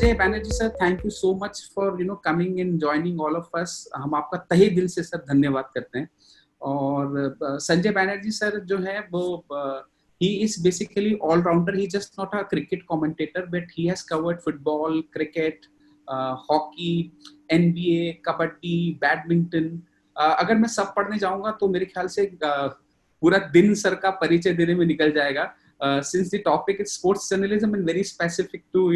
Sanjay Banerjee sir, thank you so much for coming in joining all of us. हम आपका तहे दिल से सर धन्यवाद करते हैं। और संजय बैनर्जी सर जो है वो he is basically all rounder. He just not a cricket commentator, but he has covered football, cricket, hockey, NBA, kabaddi, badminton. अगर मैं सब पढ़ने जाऊंगा तो मेरे ख्याल से पूरा दिन सर का परिचय देने में निकल जाएगा। Since the topic is sports journalism and very specific to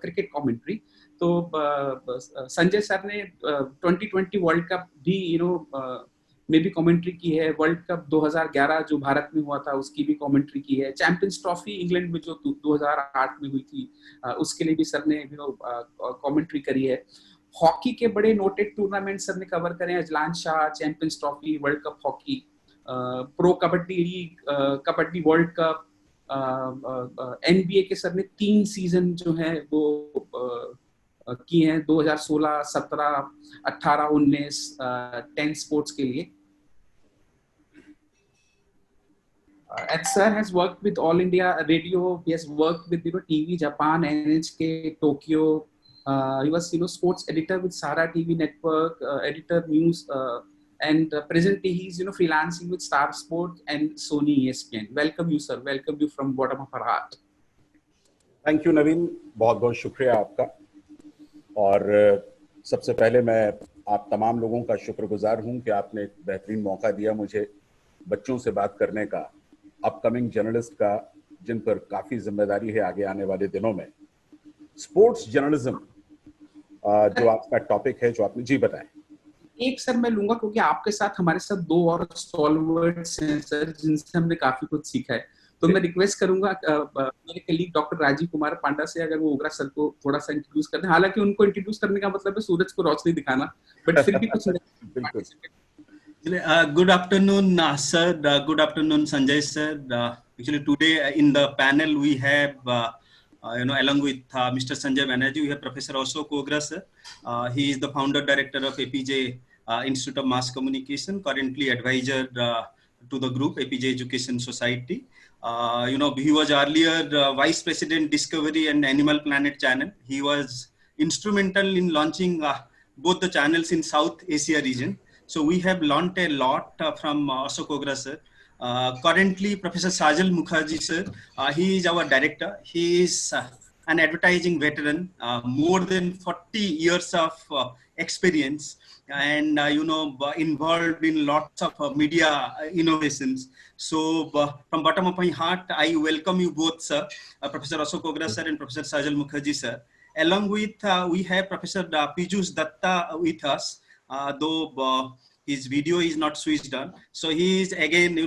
cricket commentary, तो संजय सर ने 2020 वर्ल्ड कप भी में भी कमेंट्री की है। वर्ल्ड कप 2011 जो भारत में हुआ था उसकी भी कमेंट्री की है। चैंपियंस ट्रॉफी इंग्लैंड में जो 2008 में हुई थी उसके लिए भी सर ने कमेंट्री करी है। हॉकी के बड़े नोटेड टूर्नामेंट सर ने कवर करे हैं, Azlan Shah, champions trophy, world cup hockey, pro kabaddi league, kabaddi world cup, NBA के सर ने 3 सीजन जो है वो किए हैं, 2016, 17, 18, 19, 10 स्पोर्ट्स के लिए। And sir has worked with All India Radio. He has worked with TV Japan, NHK, Tokyo. He was sports editor with Sara TV Network, editor news, and presently he's freelancing with Star Sport and Sony ESPN. Welcome you sir. Welcome you from bottom of our heart. Thank you नवीन, बहुत बहुत शुक्रिया आपका। और सबसे पहले मैं आप तमाम लोगों का शुक्रगुजार हूं कि आपने एक बेहतरीन मौका दिया मुझे बच्चों से बात करने का, अपकमिंग जर्नलिस्ट का, जिन पर काफ़ी जिम्मेदारी है आगे आने वाले दिनों में। स्पोर्ट्स जर्नलिज्म जो आपका टॉपिक है, जो आपने जी बताएं। एक सर मैं लूंगा क्योंकि आपके साथ हमारे साथ 2 और स्टॉलवर्ड्स हैं सर जिनसे हमने काफ़ी कुछ सीखा है। तो मैं रिक्वेस्ट करूंगा मेरे कलीग डॉक्टर राजीव कुमार पांडा से, अगर वो ओगरा सर को थोड़ा सा इंट्रोड्यूस कर दें। हालांकि उनको इंट्रोड्यूस करने का मतलब है सूरज को रोशनी दिखाना, बट फिर भी कुछ Good afternoon, sir. Good afternoon, Sanjay sir. Actually, today in the panel we have, along with Mr. Sanjay Banerjee, we have Professor Ashok Ogra sir. He is the founder director of APJ Institute of Mass Communication, currently advisor to the group APJ Education Society. He was earlier vice president Discovery and Animal Planet channel. He was instrumental in launching both the channels in South Asia region. So we have learnt a lot from Ashok Ogra sir. Currently, Professor Sajal Mukherjee sir, he is our director. He is an advertising veteran, more than 40 years of experience, and involved in lots of media innovations. So from bottom of my heart, I welcome you both, sir, Professor Ashok Ogra sir and Professor Sajal Mukherjee sir. Along with we have Professor Piyush Datta with us. Though his video is not switched on, so he is again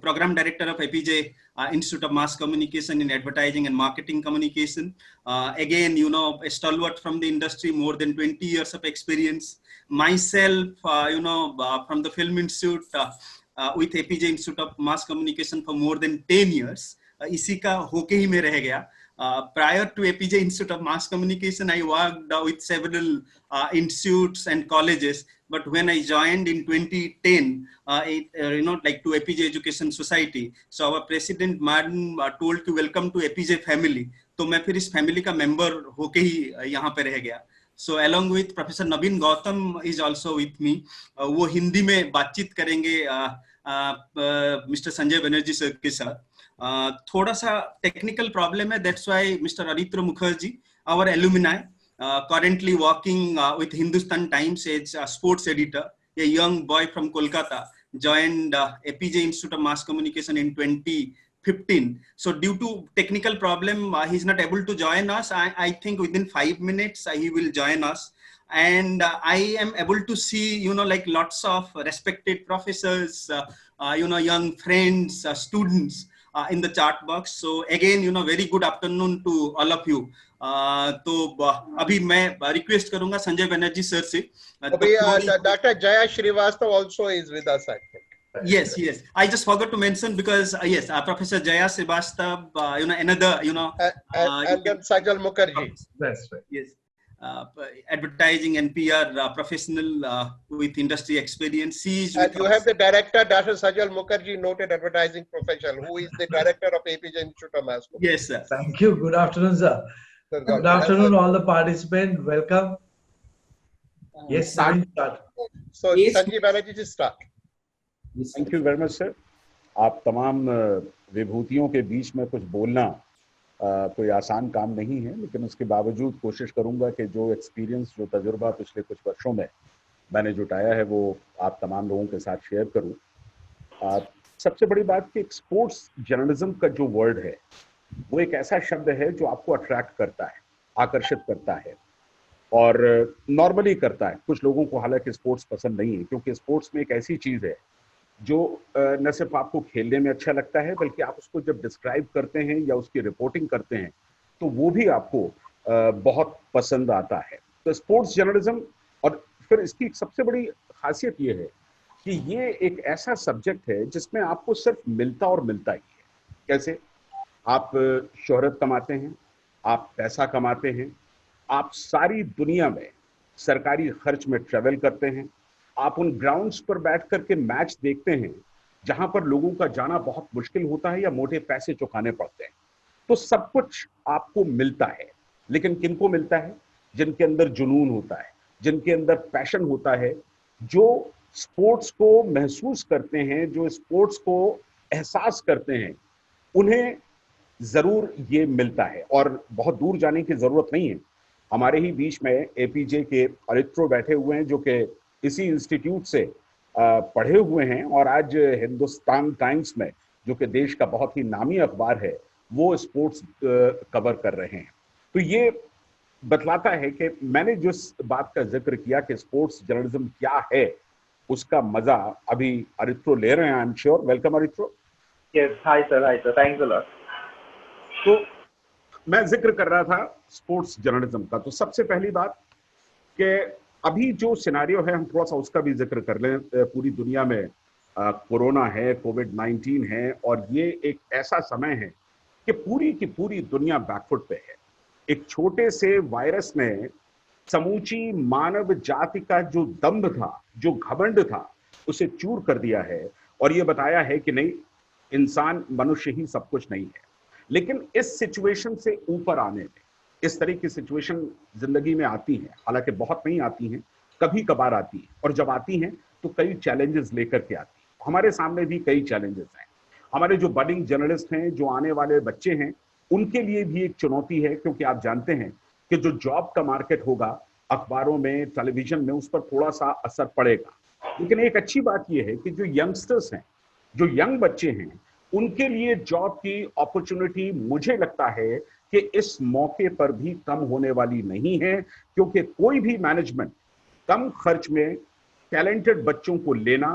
program director of APJ Institute of Mass Communication in Advertising and Marketing Communication. Again, a stalwart from the industry, more than 20 years of experience. Myself, from the Film Institute with APJ Institute of Mass Communication for more than 10 years. इसी का होके ही मैं रह गया. Prior to APJ Institute of Mass Communication, I worked with several institutes and colleges. But when I joined in 2010, to APJ Education Society, so our president, Madam, told to welcome to APJ family. तो मैं फिर इस family का member होके ही यहाँ पे रह गया. So along with Professor Naveen Gautam is also with me. वो हिंदी में बातचीत करेंगे Mr. Sanjay Banerjee sir के साथ. थोड़ा सा technical problem है, that's why Mr. Aritra Mukherjee, our alumni, currently working with Hindustan Times as a sports editor, a young boy from Kolkata, joined APJ Institute of Mass Communication in 2015. So due to technical problem, he's not able to join us. I think within 5 minutes he will join us. And I am able to see, lots of respected professors, young friends, students in the chat box. So again, very good afternoon to all of you. तो अभी मैं request करूंगा Sanjay Banerjee sir से. Dr. Jaya Srivastava also is with us, I think. Yes. I just forgot to mention because yes, Professor Jaya Srivastava, another, and then Sajal Mukherjee. That's right. Yes. Advertising and PR professional with industry experience. And you have the director, Dr. Sajal Mukherjee, noted advertising professional, who is the director of APJ Institute of Mass Communication. Yes, sir. Thank you. Good afternoon, sir. Sir, Good afternoon, all the participants. Welcome. Yes, start. Naveen, start. So Yes. Sanjeev Banerjee, just start. Yes, sir. Thank you very much sir. आप तमाम विभूतियों के बीच में कुछ बोलना कोई आसान काम नहीं है, लेकिन उसके बावजूद कोशिश करूंगा कि जो एक्सपीरियंस, जो तजुर्बा पिछले कुछ वर्षों में मैंने जुटाया है वो आप तमाम लोगों के साथ शेयर करूं। सबसे बड़ी बात कि स्पोर्ट्स जर्नलिज्म का जो वर्ड है वो एक ऐसा शब्द है जो आपको अट्रैक्ट करता है, आकर्षित करता है और नॉर्मली करता है। कुछ लोगों को हालांकि स्पोर्ट्स पसंद नहीं है, क्योंकि स्पोर्ट्स में एक ऐसी चीज है जो न सिर्फ आपको खेलने में अच्छा लगता है, बल्कि आप उसको जब डिस्क्राइब करते हैं या उसकी रिपोर्टिंग करते हैं तो वो भी आपको बहुत पसंद आता है। तो स्पोर्ट्स जर्नलिज्म, और फिर इसकी सबसे बड़ी खासियत ये है कि ये एक ऐसा सब्जेक्ट है जिसमें आपको सिर्फ मिलता और मिलता ही है। कैसे? आप शोहरत कमाते हैं, आप पैसा कमाते हैं, आप सारी दुनिया में सरकारी खर्च में ट्रेवल करते हैं, आप उन ग्राउंड्स पर बैठ करके मैच देखते हैं जहां पर लोगों का जाना बहुत मुश्किल होता है या मोटे पैसे चुकाने पड़ते हैं। तो सब कुछ आपको मिलता है, लेकिन किनको मिलता है? जिनके अंदर जुनून होता है, जिनके अंदर पैशन होता है, जो स्पोर्ट्स को महसूस करते हैं, जो स्पोर्ट्स को एहसास करते हैं, उन्हें जरूर ये मिलता है। और बहुत दूर जाने की जरूरत नहीं है, हमारे ही बीच में एपीजे के अरित्रो बैठे हुए हैं जो कि इसी इंस्टीट्यूट से पढ़े हुए हैं और आज हिंदुस्तान टाइम्स में, जो कि देश का बहुत ही नामी अखबार है, वो स्पोर्ट्स कवर कर रहे हैं। तो ये बतलाता है कि मैंने जिस बात का जिक्र किया कि स्पोर्ट्स जर्नलिज्म क्या है, उसका मजा अभी अरित्रो ले रहे हैं। I am sure. Welcome Aritro. Yes, hi sir, thanks a lot. तो मैं जिक्र कर रहा था स्पोर्ट्स जर्नलिज्म का। तो सबसे पहली बात कि अभी जो सिनारियो है, हम थोड़ा सा उसका भी जिक्र कर लें। पूरी दुनिया में कोरोना है, कोविड-19 है, और ये एक ऐसा समय है कि पूरी की पूरी दुनिया बैकफुट पे है। एक छोटे से वायरस ने समूची मानव जाति का जो दम्भ था, जो घमंड था, उसे चूर कर दिया है और ये बताया है कि नहीं, इंसान, मनुष्य ही सब कुछ नहीं है। लेकिन इस सिचुएशन से ऊपर आने में, इस तरह की सिचुएशन जिंदगी में आती है, हालांकि बहुत नहीं आती हैं, कभी कभार आती है, और जब आती हैं तो कई चैलेंजेस लेकर के आती है। हमारे सामने भी कई चैलेंजेस हैं। हमारे जो बडिंग जर्नलिस्ट हैं, जो आने वाले बच्चे हैं, उनके लिए भी एक चुनौती है, क्योंकि आप जानते हैं कि जो जॉब का मार्केट होगा, अखबारों में, टेलीविजन में, उस पर थोड़ा सा असर पड़ेगा। लेकिन एक अच्छी बात यह है कि जो यंगस्टर्स हैं, जो यंग बच्चे हैं, उनके लिए जॉब की अपॉर्चुनिटी मुझे लगता है कि इस मौके पर भी कम होने वाली नहीं है, क्योंकि कोई भी मैनेजमेंट कम खर्च में टैलेंटेड बच्चों को लेना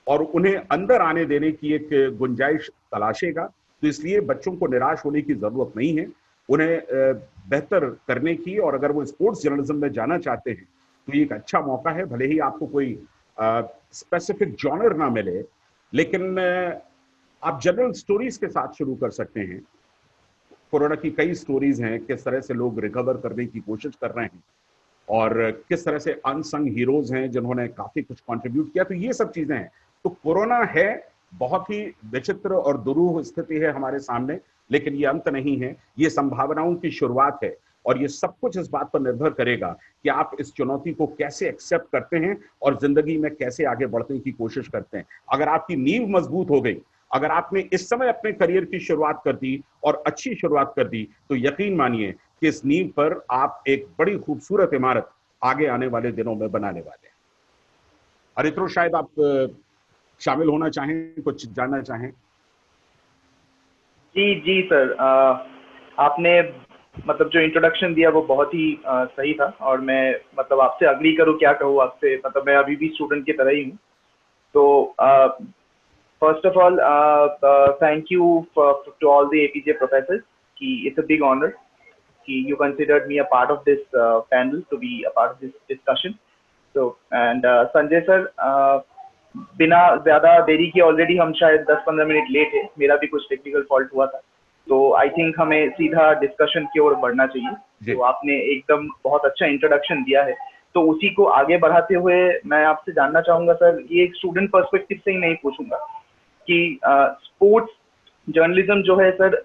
और उन्हें अंदर आने देने की एक गुंजाइश तलाशेगा। तो इसलिए बच्चों को निराश होने की जरूरत नहीं है, उन्हें बेहतर करने की। और अगर वो स्पोर्ट्स जर्नलिज्म में जाना चाहते हैं तो ये एक अच्छा मौका है। भले ही आपको कोई स्पेसिफिक जॉनर ना मिले, लेकिन आप जनरल स्टोरीज के साथ शुरू कर सकते हैं। कोरोना की कई स्टोरीज हैं, किस तरह से लोग रिकवर करने की कोशिश कर रहे हैं और किस तरह से अनसंग हीरोज हैं जिन्होंने काफी कुछ कंट्रीब्यूट किया। तो ये सब चीजें हैं। तो कोरोना है, बहुत ही विचित्र और दुरूह स्थिति है हमारे सामने, लेकिन ये अंत नहीं है, ये संभावनाओं की शुरुआत है। और ये सब कुछ इस बात पर निर्भर करेगा कि आप इस चुनौती को कैसे एक्सेप्ट करते हैं और जिंदगी में कैसे आगे बढ़ने की कोशिश करते हैं। अगर आपकी नींव मजबूत हो गई, अगर आपने इस समय अपने करियर की शुरुआत कर दी और अच्छी शुरुआत कर दी, तो यकीन मानिए कि इस नींव पर आप एक बड़ी खूबसूरत इमारत आगे आने वाले दिनों में बनाने वाले हैं। अरित्रो, शायद आप शामिल होना चाहें, कुछ जानना चाहें। जी सर, आपने मतलब जो इंट्रोडक्शन दिया वो बहुत ही सही था, और मैं मतलब आपसे अग्री करूं, क्या कहूँ आपसे, मतलब मैं अभी भी स्टूडेंट की तरह ही हूँ। तो first of all, thank you to all the APJ professors. It's a big honor. You considered me a part of this panel, to be a part of this discussion. So, and Sanjay sir, बिना ज़्यादा देरी के already हम शायद 10-15 minute late है, मेरा भी कुछ टेक्निकल फॉल्ट हुआ था, तो आई थिंक हमें सीधा डिस्कशन की ओर बढ़ना चाहिए। तो आपने एकदम बहुत अच्छा इंट्रोडक्शन दिया है, तो उसी को आगे बढ़ाते हुए मैं आपसे जानना चाहूँगा सर, ये एक स्टूडेंट पर्सपेक्टिव से ही नहीं पूछूंगा कि स्पोर्ट्स जर्नलिज्म जो है सर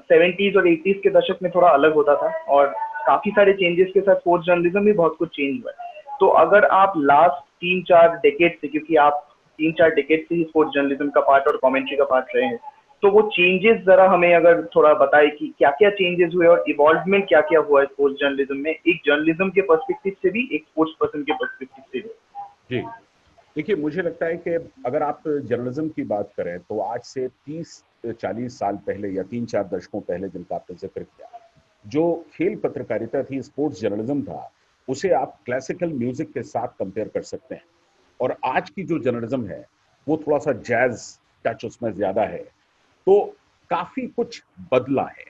70s और 80s के दशक में थोड़ा अलग होता था और काफी सारे चेंजेस के साथ स्पोर्ट्स जर्नलिज्म भी बहुत कुछ चेंज हुआ है। तो अगर आप लास्ट 3-4 डेकेड से, क्योंकि आप 3-4 डेकेड से ही स्पोर्ट्स जर्नलिज्म का पार्ट और कमेंट्री का पार्ट रहे हैं, तो वो चेंजेस जरा हमें अगर थोड़ा बताए कि क्या क्या चेंजेस हुए और इवॉल्वमेंट क्या क्या हुआ है स्पोर्ट्स जर्नलिज्म में, एक जर्नलिज्म के पर्सपेक्टिव से भी, एक स्पोर्ट्स पर्सन के पर्सपेक्टिव से भी। जी देखिए, मुझे लगता है कि अगर आप जर्नलिज्म की बात करें तो आज से 30-40 साल पहले या 3-4 दशकों पहले जिनका आपने जिक्र किया, जो खेल पत्रकारिता थी, स्पोर्ट्स जर्नलिज्म था, उसे आप क्लासिकल म्यूजिक के साथ कंपेयर कर सकते हैं। और आज की जो जर्नलिज्म है वो थोड़ा सा जैज टच उसमें ज्यादा है। तो काफी कुछ बदला है,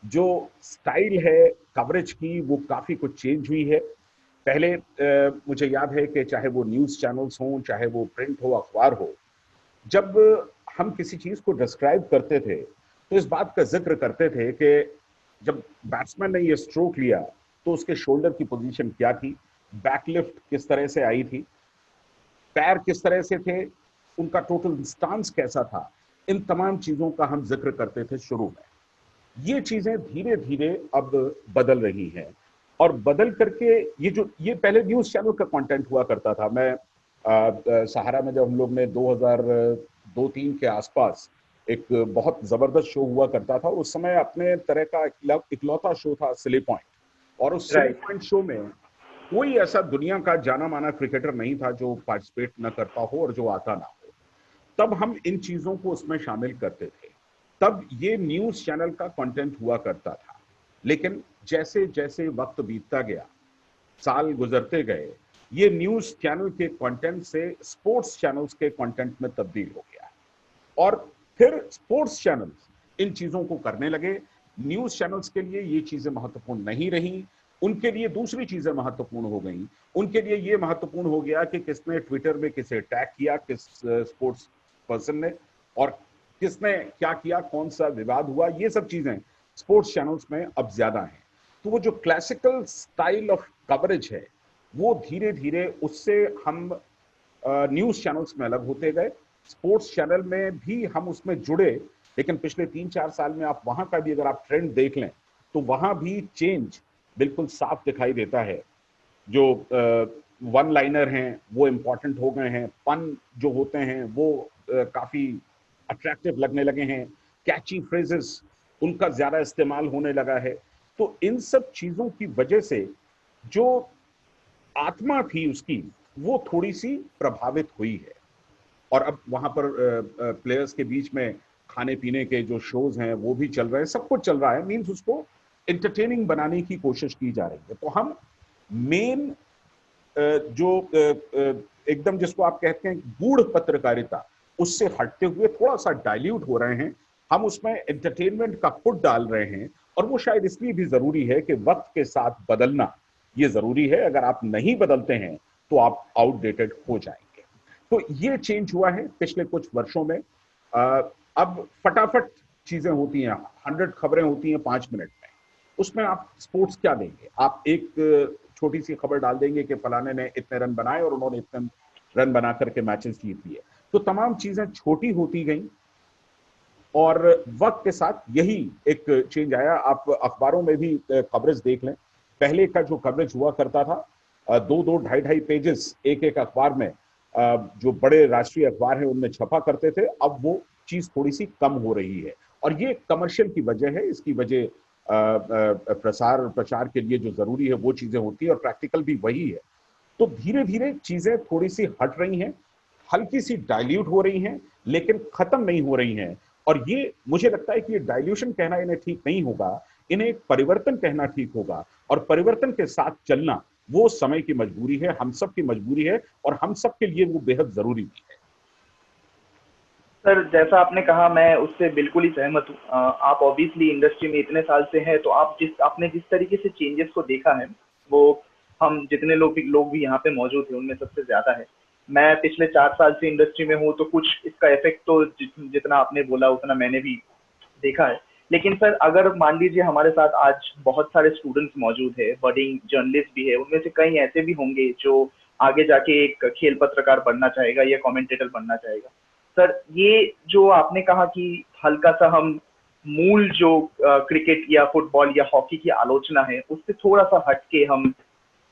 जो स्टाइल है कवरेज की वो काफी कुछ चेंज हुई है। पहले मुझे याद है कि चाहे वो न्यूज चैनल्स हों, चाहे वो प्रिंट हो, अखबार हो, जब हम किसी चीज को डिस्क्राइब करते थे तो इस बात का जिक्र करते थे कि जब बैट्समैन ने ये स्ट्रोक लिया तो उसके शोल्डर की पोजीशन क्या थी, बैकलिफ्ट किस तरह से आई थी, पैर किस तरह से थे, उनका टोटल स्टांस कैसा था, इन तमाम चीजों का हम जिक्र करते थे शुरू में। ये चीजें धीरे धीरे अब बदल रही हैं और बदल करके ये पहले न्यूज चैनल का कंटेंट हुआ करता था। मैं सहारा में जब हम लोग ने 2002-3 के आसपास एक बहुत जबरदस्त शो हुआ करता था, उस समय अपने तरह का इकलौता शो था सिली पॉइंट, और उस सिली पॉइंट शो में कोई ऐसा दुनिया का जाना माना क्रिकेटर नहीं था जो पार्टिसिपेट न करता हो और जो आता ना हो। तब हम इन चीजों को उसमें शामिल करते थे, तब ये न्यूज चैनल का कंटेंट हुआ करता था। लेकिन जैसे जैसे वक्त बीतता गया, साल गुजरते गए, ये न्यूज चैनल के कंटेंट से स्पोर्ट्स चैनल्स के कंटेंट में तब्दील हो गया और फिर स्पोर्ट्स चैनल्स इन चीजों को करने लगे। न्यूज चैनल्स के लिए ये चीजें महत्वपूर्ण नहीं रही, उनके लिए दूसरी चीजें महत्वपूर्ण हो गई। उनके लिए ये महत्वपूर्ण हो गया कि किसने ट्विटर में किसे टैग किया, किस स्पोर्ट्स पर्सन ने, और किसने क्या किया, कौन सा विवाद हुआ, ये सब चीजें स्पोर्ट्स चैनल्स में अब ज्यादा हैं। तो वो जो क्लासिकल स्टाइल ऑफ कवरेज है वो धीरे धीरे उससे हम न्यूज चैनल्स में अलग होते गए। स्पोर्ट्स चैनल में भी हम उसमें जुड़े, लेकिन पिछले 3-4 साल में आप वहां का भी अगर आप ट्रेंड देख लें तो वहां भी चेंज बिल्कुल साफ दिखाई देता है। जो वन लाइनर हैं वो इम्पोर्टेंट हो गए हैं, पन जो होते हैं वो काफी अट्रैक्टिव लगने लगे हैं, कैची फ्रेजेस उनका ज्यादा इस्तेमाल होने लगा है। तो इन सब चीजों की वजह से जो आत्मा थी उसकी वो थोड़ी सी प्रभावित हुई है। और अब वहां पर प्लेयर्स के बीच में खाने पीने के जो शोज हैं वो भी चल रहे हैं, सब कुछ चल रहा है, मीन्स उसको एंटरटेनिंग बनाने की कोशिश की जा रही है। तो हम मेन जो एकदम जिसको आप कहते हैं गूढ़ पत्रकारिता, उससे हटते हुए थोड़ा सा डाइल्यूट हो रहे हैं, हम उसमें एंटरटेनमेंट का फुट डाल रहे हैं। और वो शायद इसलिए भी जरूरी है कि वक्त के साथ बदलना ये जरूरी है, अगर आप नहीं बदलते हैं तो आप आउटडेटेड हो जाएंगे। तो ये चेंज हुआ है पिछले कुछ वर्षों में। अब फटाफट चीजें होती हैं, 100 खबरें होती हैं 5 मिनट में, उसमें आप स्पोर्ट्स क्या देंगे? आप एक छोटी सी खबर डाल देंगे कि फलाने ने इतने रन बनाए और उन्होंने इतने रन बना करके मैचेस जीत लिए। तो तमाम चीजें छोटी होती गई और वक्त के साथ यही एक चेंज आया। आप अखबारों में भी कवरेज देख लें, पहले का जो कवरेज हुआ करता था, 2-2, 2.5 पेजेस एक एक अखबार में, जो बड़े राष्ट्रीय अखबार हैं उनमें छपा करते थे, अब वो चीज थोड़ी सी कम हो रही है। और ये कमर्शियल की वजह है, इसकी वजह प्रचार के लिए जो जरूरी है वो चीजें होती है और प्रैक्टिकल भी वही है। तो धीरे धीरे चीजें थोड़ी सी हट रही हैं, हल्की सी डाइल्यूट हो रही हैं, लेकिन खत्म नहीं हो रही हैं। और ये मुझे लगता है कि ये डाइल्यूशन कहना इन्हें ठीक नहीं होगा, इन्हें एक परिवर्तन कहना ठीक होगा। और परिवर्तन के साथ चलना वो समय की मजबूरी है, हम सब की मजबूरी है, और हम सब के लिए वो बेहद जरूरी भी है। सर, जैसा आपने कहा मैं उससे बिल्कुल ही सहमत हूँ। आप ऑब्वियसली इंडस्ट्री में इतने साल से हैं, तो आपने जिस तरीके से चेंजेस को देखा है वो हम जितने लोग भी यहाँ पे मौजूद हैं उनमें सबसे ज्यादा है। मैं पिछले 4 साल से इंडस्ट्री में हूँ, तो कुछ इसका इफेक्ट तो जितना आपने बोला उतना मैंने भी देखा है। लेकिन सर, अगर मान लीजिए हमारे साथ आज बहुत सारे स्टूडेंट्स मौजूद है, बडिंग जर्नलिस्ट भी है, उनमें से कई ऐसे भी होंगे जो आगे जाके एक खेल पत्रकार बनना चाहेगा या कमेंटेटर बनना चाहेगा, सर ये जो आपने कहा कि हल्का सा हम मूल जो क्रिकेट या फुटबॉल या हॉकी की आलोचना है उससे थोड़ा सा हट के हम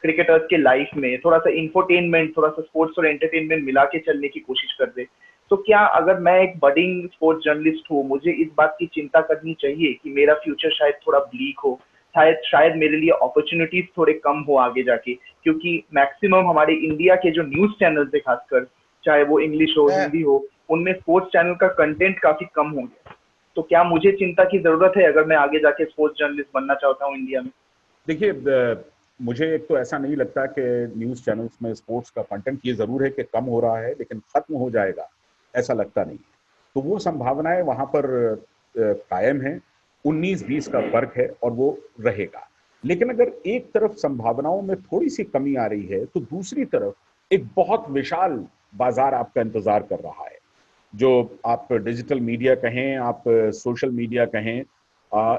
क्रिकेटर्स के लाइफ में थोड़ा सा इंफोटेनमेंट, थोड़ा सा स्पोर्ट्स और एंटरटेनमेंट मिला के चलने की कोशिश कर दे, तो क्या अगर मैं एक बडिंग स्पोर्ट्स जर्नलिस्ट हूँ, मुझे इस बात की चिंता करनी चाहिए कि मेरा फ्यूचर शायद थोड़ा ब्लीक हो, शायद मेरे लिए अपॉर्चुनिटीज थोड़े कम हो आगे जाके, क्योंकि मैक्सिमम हमारे इंडिया के जो न्यूज चैनल्स है खासकर, चाहे वो इंग्लिश हो हिंदी हो, उनमें स्पोर्ट्स चैनल का कंटेंट काफी कम हो गया। तो क्या मुझे चिंता की जरूरत है अगर मैं आगे जाके स्पोर्ट्स जर्नलिस्ट बनना चाहता हूँ इंडिया में? देखिए, मुझे एक तो ऐसा नहीं लगता कि न्यूज़ चैनल्स में स्पोर्ट्स का कंटेंट, ये ज़रूर है कि कम हो रहा है लेकिन ख़त्म हो जाएगा ऐसा लगता नहीं। तो वो संभावनाएं वहाँ पर कायम हैं, 19-20 का फर्क है और वो रहेगा। लेकिन अगर एक तरफ संभावनाओं में थोड़ी सी कमी आ रही है तो दूसरी तरफ एक बहुत विशाल बाजार आपका इंतजार कर रहा है। जो आप डिजिटल मीडिया कहें, आप सोशल मीडिया कहें,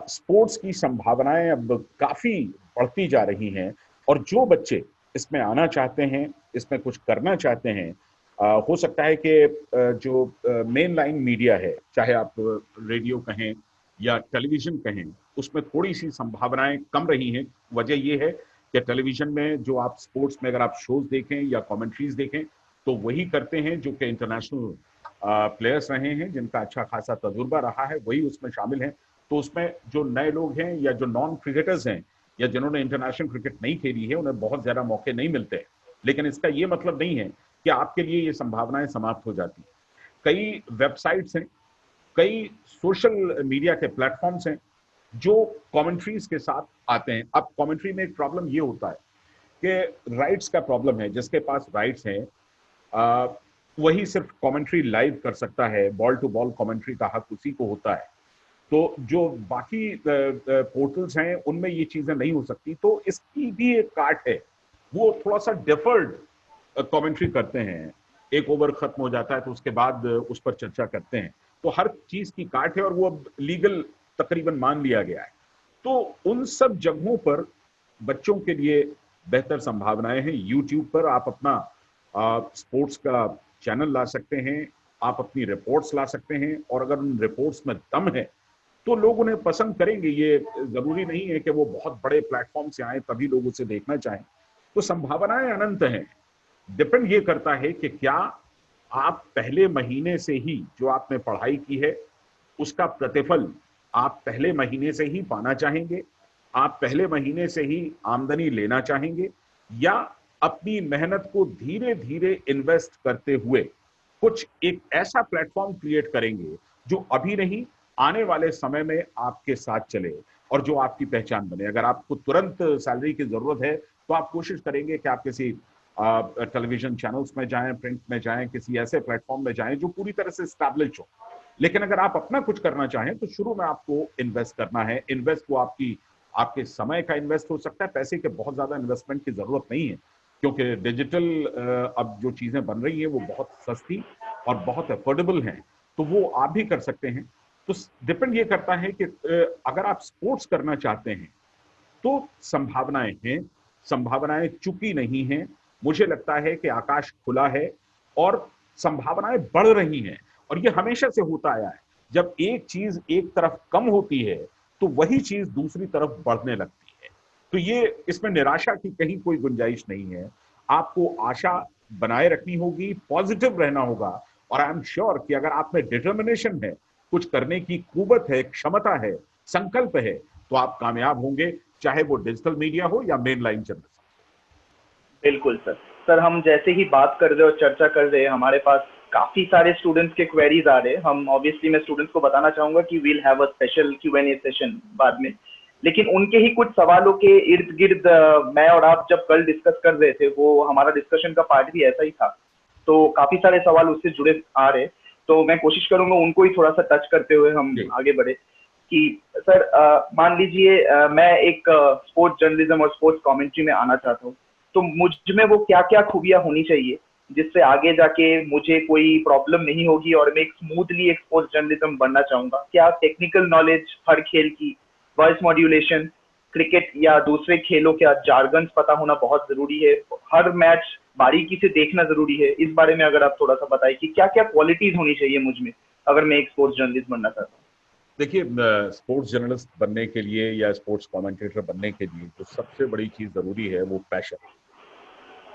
स्पोर्ट्स की संभावनाएं अब काफी बढ़ती जा रही हैं और जो बच्चे इसमें आना चाहते हैं, इसमें कुछ करना चाहते हैं, हो सकता है कि जो मेन लाइन मीडिया है, चाहे आप रेडियो कहें या टेलीविजन कहें, उसमें थोड़ी सी संभावनाएं कम रही हैं। वजह ये है कि टेलीविजन में जो आप स्पोर्ट्स में अगर आप शोज देखें या कमेंट्रीज देखें तो वही करते हैं जो कि इंटरनेशनल प्लेयर्स रहे हैं, जिनका अच्छा खासा तजुर्बा रहा है, वही उसमें शामिल हैं। तो उसमें जो नए लोग हैं या जो नॉन क्रिकेटर्स हैं या जिन्होंने इंटरनेशनल क्रिकेट नहीं खेली है, उन्हें बहुत ज्यादा मौके नहीं मिलते। लेकिन इसका ये मतलब नहीं है कि आपके लिए ये संभावनाएं समाप्त हो जाती। कई वेबसाइट्स हैं, कई सोशल मीडिया के प्लेटफॉर्म्स हैं जो कमेंट्रीज के साथ आते हैं। अब कमेंट्री में एक प्रॉब्लम ये होता है कि राइट्स का प्रॉब्लम है। जिसके पास राइट्स हैं वही सिर्फ कमेंट्री लाइव कर सकता है, बॉल टू बॉल कमेंट्री का हक उसी को होता है। तो जो बाकी पोर्टल्स हैं उनमें ये चीजें नहीं हो सकती। तो इसकी भी एक काट है, वो थोड़ा सा डिफर्ड कमेंट्री करते हैं। एक ओवर खत्म हो जाता है तो उसके बाद उस पर चर्चा करते हैं। तो हर चीज की काट है और वो अब लीगल तकरीबन मान लिया गया है। तो उन सब जगहों पर बच्चों के लिए बेहतर संभावनाएं हैं। यूट्यूब पर आप अपना स्पोर्ट्स का चैनल ला सकते हैं, आप अपनी रिपोर्ट्स ला सकते हैं और अगर उन रिपोर्ट्स में दम है तो लोग उन्हें पसंद करेंगे। ये जरूरी नहीं है कि वो बहुत बड़े प्लेटफॉर्म से आए तभी लोग उसे देखना चाहें। तो संभावनाएं अनंत हैं। डिपेंड ये करता है कि क्या आप पहले महीने से ही जो आपने पढ़ाई की है उसका प्रतिफल आप पहले महीने से ही पाना चाहेंगे, आप पहले महीने से ही आमदनी लेना चाहेंगे, या अपनी मेहनत को धीरे धीरे इन्वेस्ट करते हुए कुछ एक ऐसा प्लेटफॉर्म क्रिएट करेंगे जो अभी नहीं, आने वाले समय में आपके साथ चले और जो आपकी पहचान बने। अगर आपको तुरंत सैलरी की जरूरत है तो आप कोशिश करेंगे कि आप किसी टेलीविजन चैनल्स में जाएं, प्रिंट में जाएं, किसी ऐसे प्लेटफॉर्म में जाएं जो पूरी तरह से एस्टैब्लिश हो। लेकिन अगर आप अपना कुछ करना चाहें तो शुरू में आपको इन्वेस्ट करना है। इन्वेस्ट वो आपके समय का इन्वेस्ट हो सकता है। पैसे के बहुत ज्यादा इन्वेस्टमेंट की जरूरत नहीं है क्योंकि डिजिटल अब जो चीजें बन रही हैं वो बहुत सस्ती और बहुत अफोर्डेबल हैं, तो वो आप भी कर सकते हैं। तो डिपेंड ये करता है कि अगर आप स्पोर्ट्स करना चाहते हैं तो संभावनाएं हैं, संभावनाएं चुकी नहीं हैं। मुझे लगता है कि आकाश खुला है और संभावनाएं बढ़ रही हैं और ये हमेशा से होता आया है। जब एक चीज एक तरफ कम होती है तो वही चीज दूसरी तरफ बढ़ने लगती है। तो ये इसमें निराशा की कहीं कोई गुंजाइश नहीं है। आपको आशा बनाए रखनी होगी, पॉजिटिव रहना होगा और आई एम श्योर कि अगर आप में डिटर्मिनेशन है, कुछ करने की कुव्वत है, क्षमता है, संकल्प है, तो आप कामयाब होंगे, चाहे वो डिजिटल मीडिया हो या मेन लाइन चैनल। बिल्कुल सर, हम जैसे ही बात कर रहे और चर्चा कर रहे हैं, हमारे पास काफी सारे स्टूडेंट्स के क्वेरीज आ रहे हैं। हम ऑब्वियसली मैं स्टूडेंट्स को बताना चाहूंगा कि we'll have a special Q&A session बाद में, लेकिन उनके ही कुछ सवालों के इर्द गिर्द मैं और आप जब कल डिस्कस कर रहे थे, वो हमारा डिस्कशन का पार्ट भी ऐसा ही था। तो काफी सारे सवाल उससे जुड़े आ रहे, तो मैं कोशिश करूंगा उनको ही थोड़ा सा टच करते हुए हम आगे बढ़े। कि सर मान लीजिए मैं एक स्पोर्ट्स जर्नलिज्म और स्पोर्ट्स कमेंट्री में आना चाहता हूँ, तो मुझ में वो क्या क्या खूबियां होनी चाहिए जिससे आगे जाके मुझे कोई प्रॉब्लम नहीं होगी और मैं एक स्मूथली एक स्पोर्ट्स जर्नलिज्म बनना चाहूंगा? क्या टेक्निकल नॉलेज हर खेल की, वॉइस मॉड्यूलेशन, क्रिकेट या दूसरे खेलों के जार्गन्स पता होना बहुत जरूरी है, हर मैच बारीकी से देखना जरूरी है, इस बारे में अगर आप थोड़ा सा बताएं कि क्या क्या क्वालिटीज होनी चाहिए मुझ में अगर मैं एक स्पोर्ट्स जर्नलिस्ट बनना चाहता हूँ। देखिए, स्पोर्ट्स जर्नलिस्ट बनने के लिए या स्पोर्ट्स कमेंटेटर बनने के लिए जो सबसे बड़ी चीज जरूरी है वो पैशन।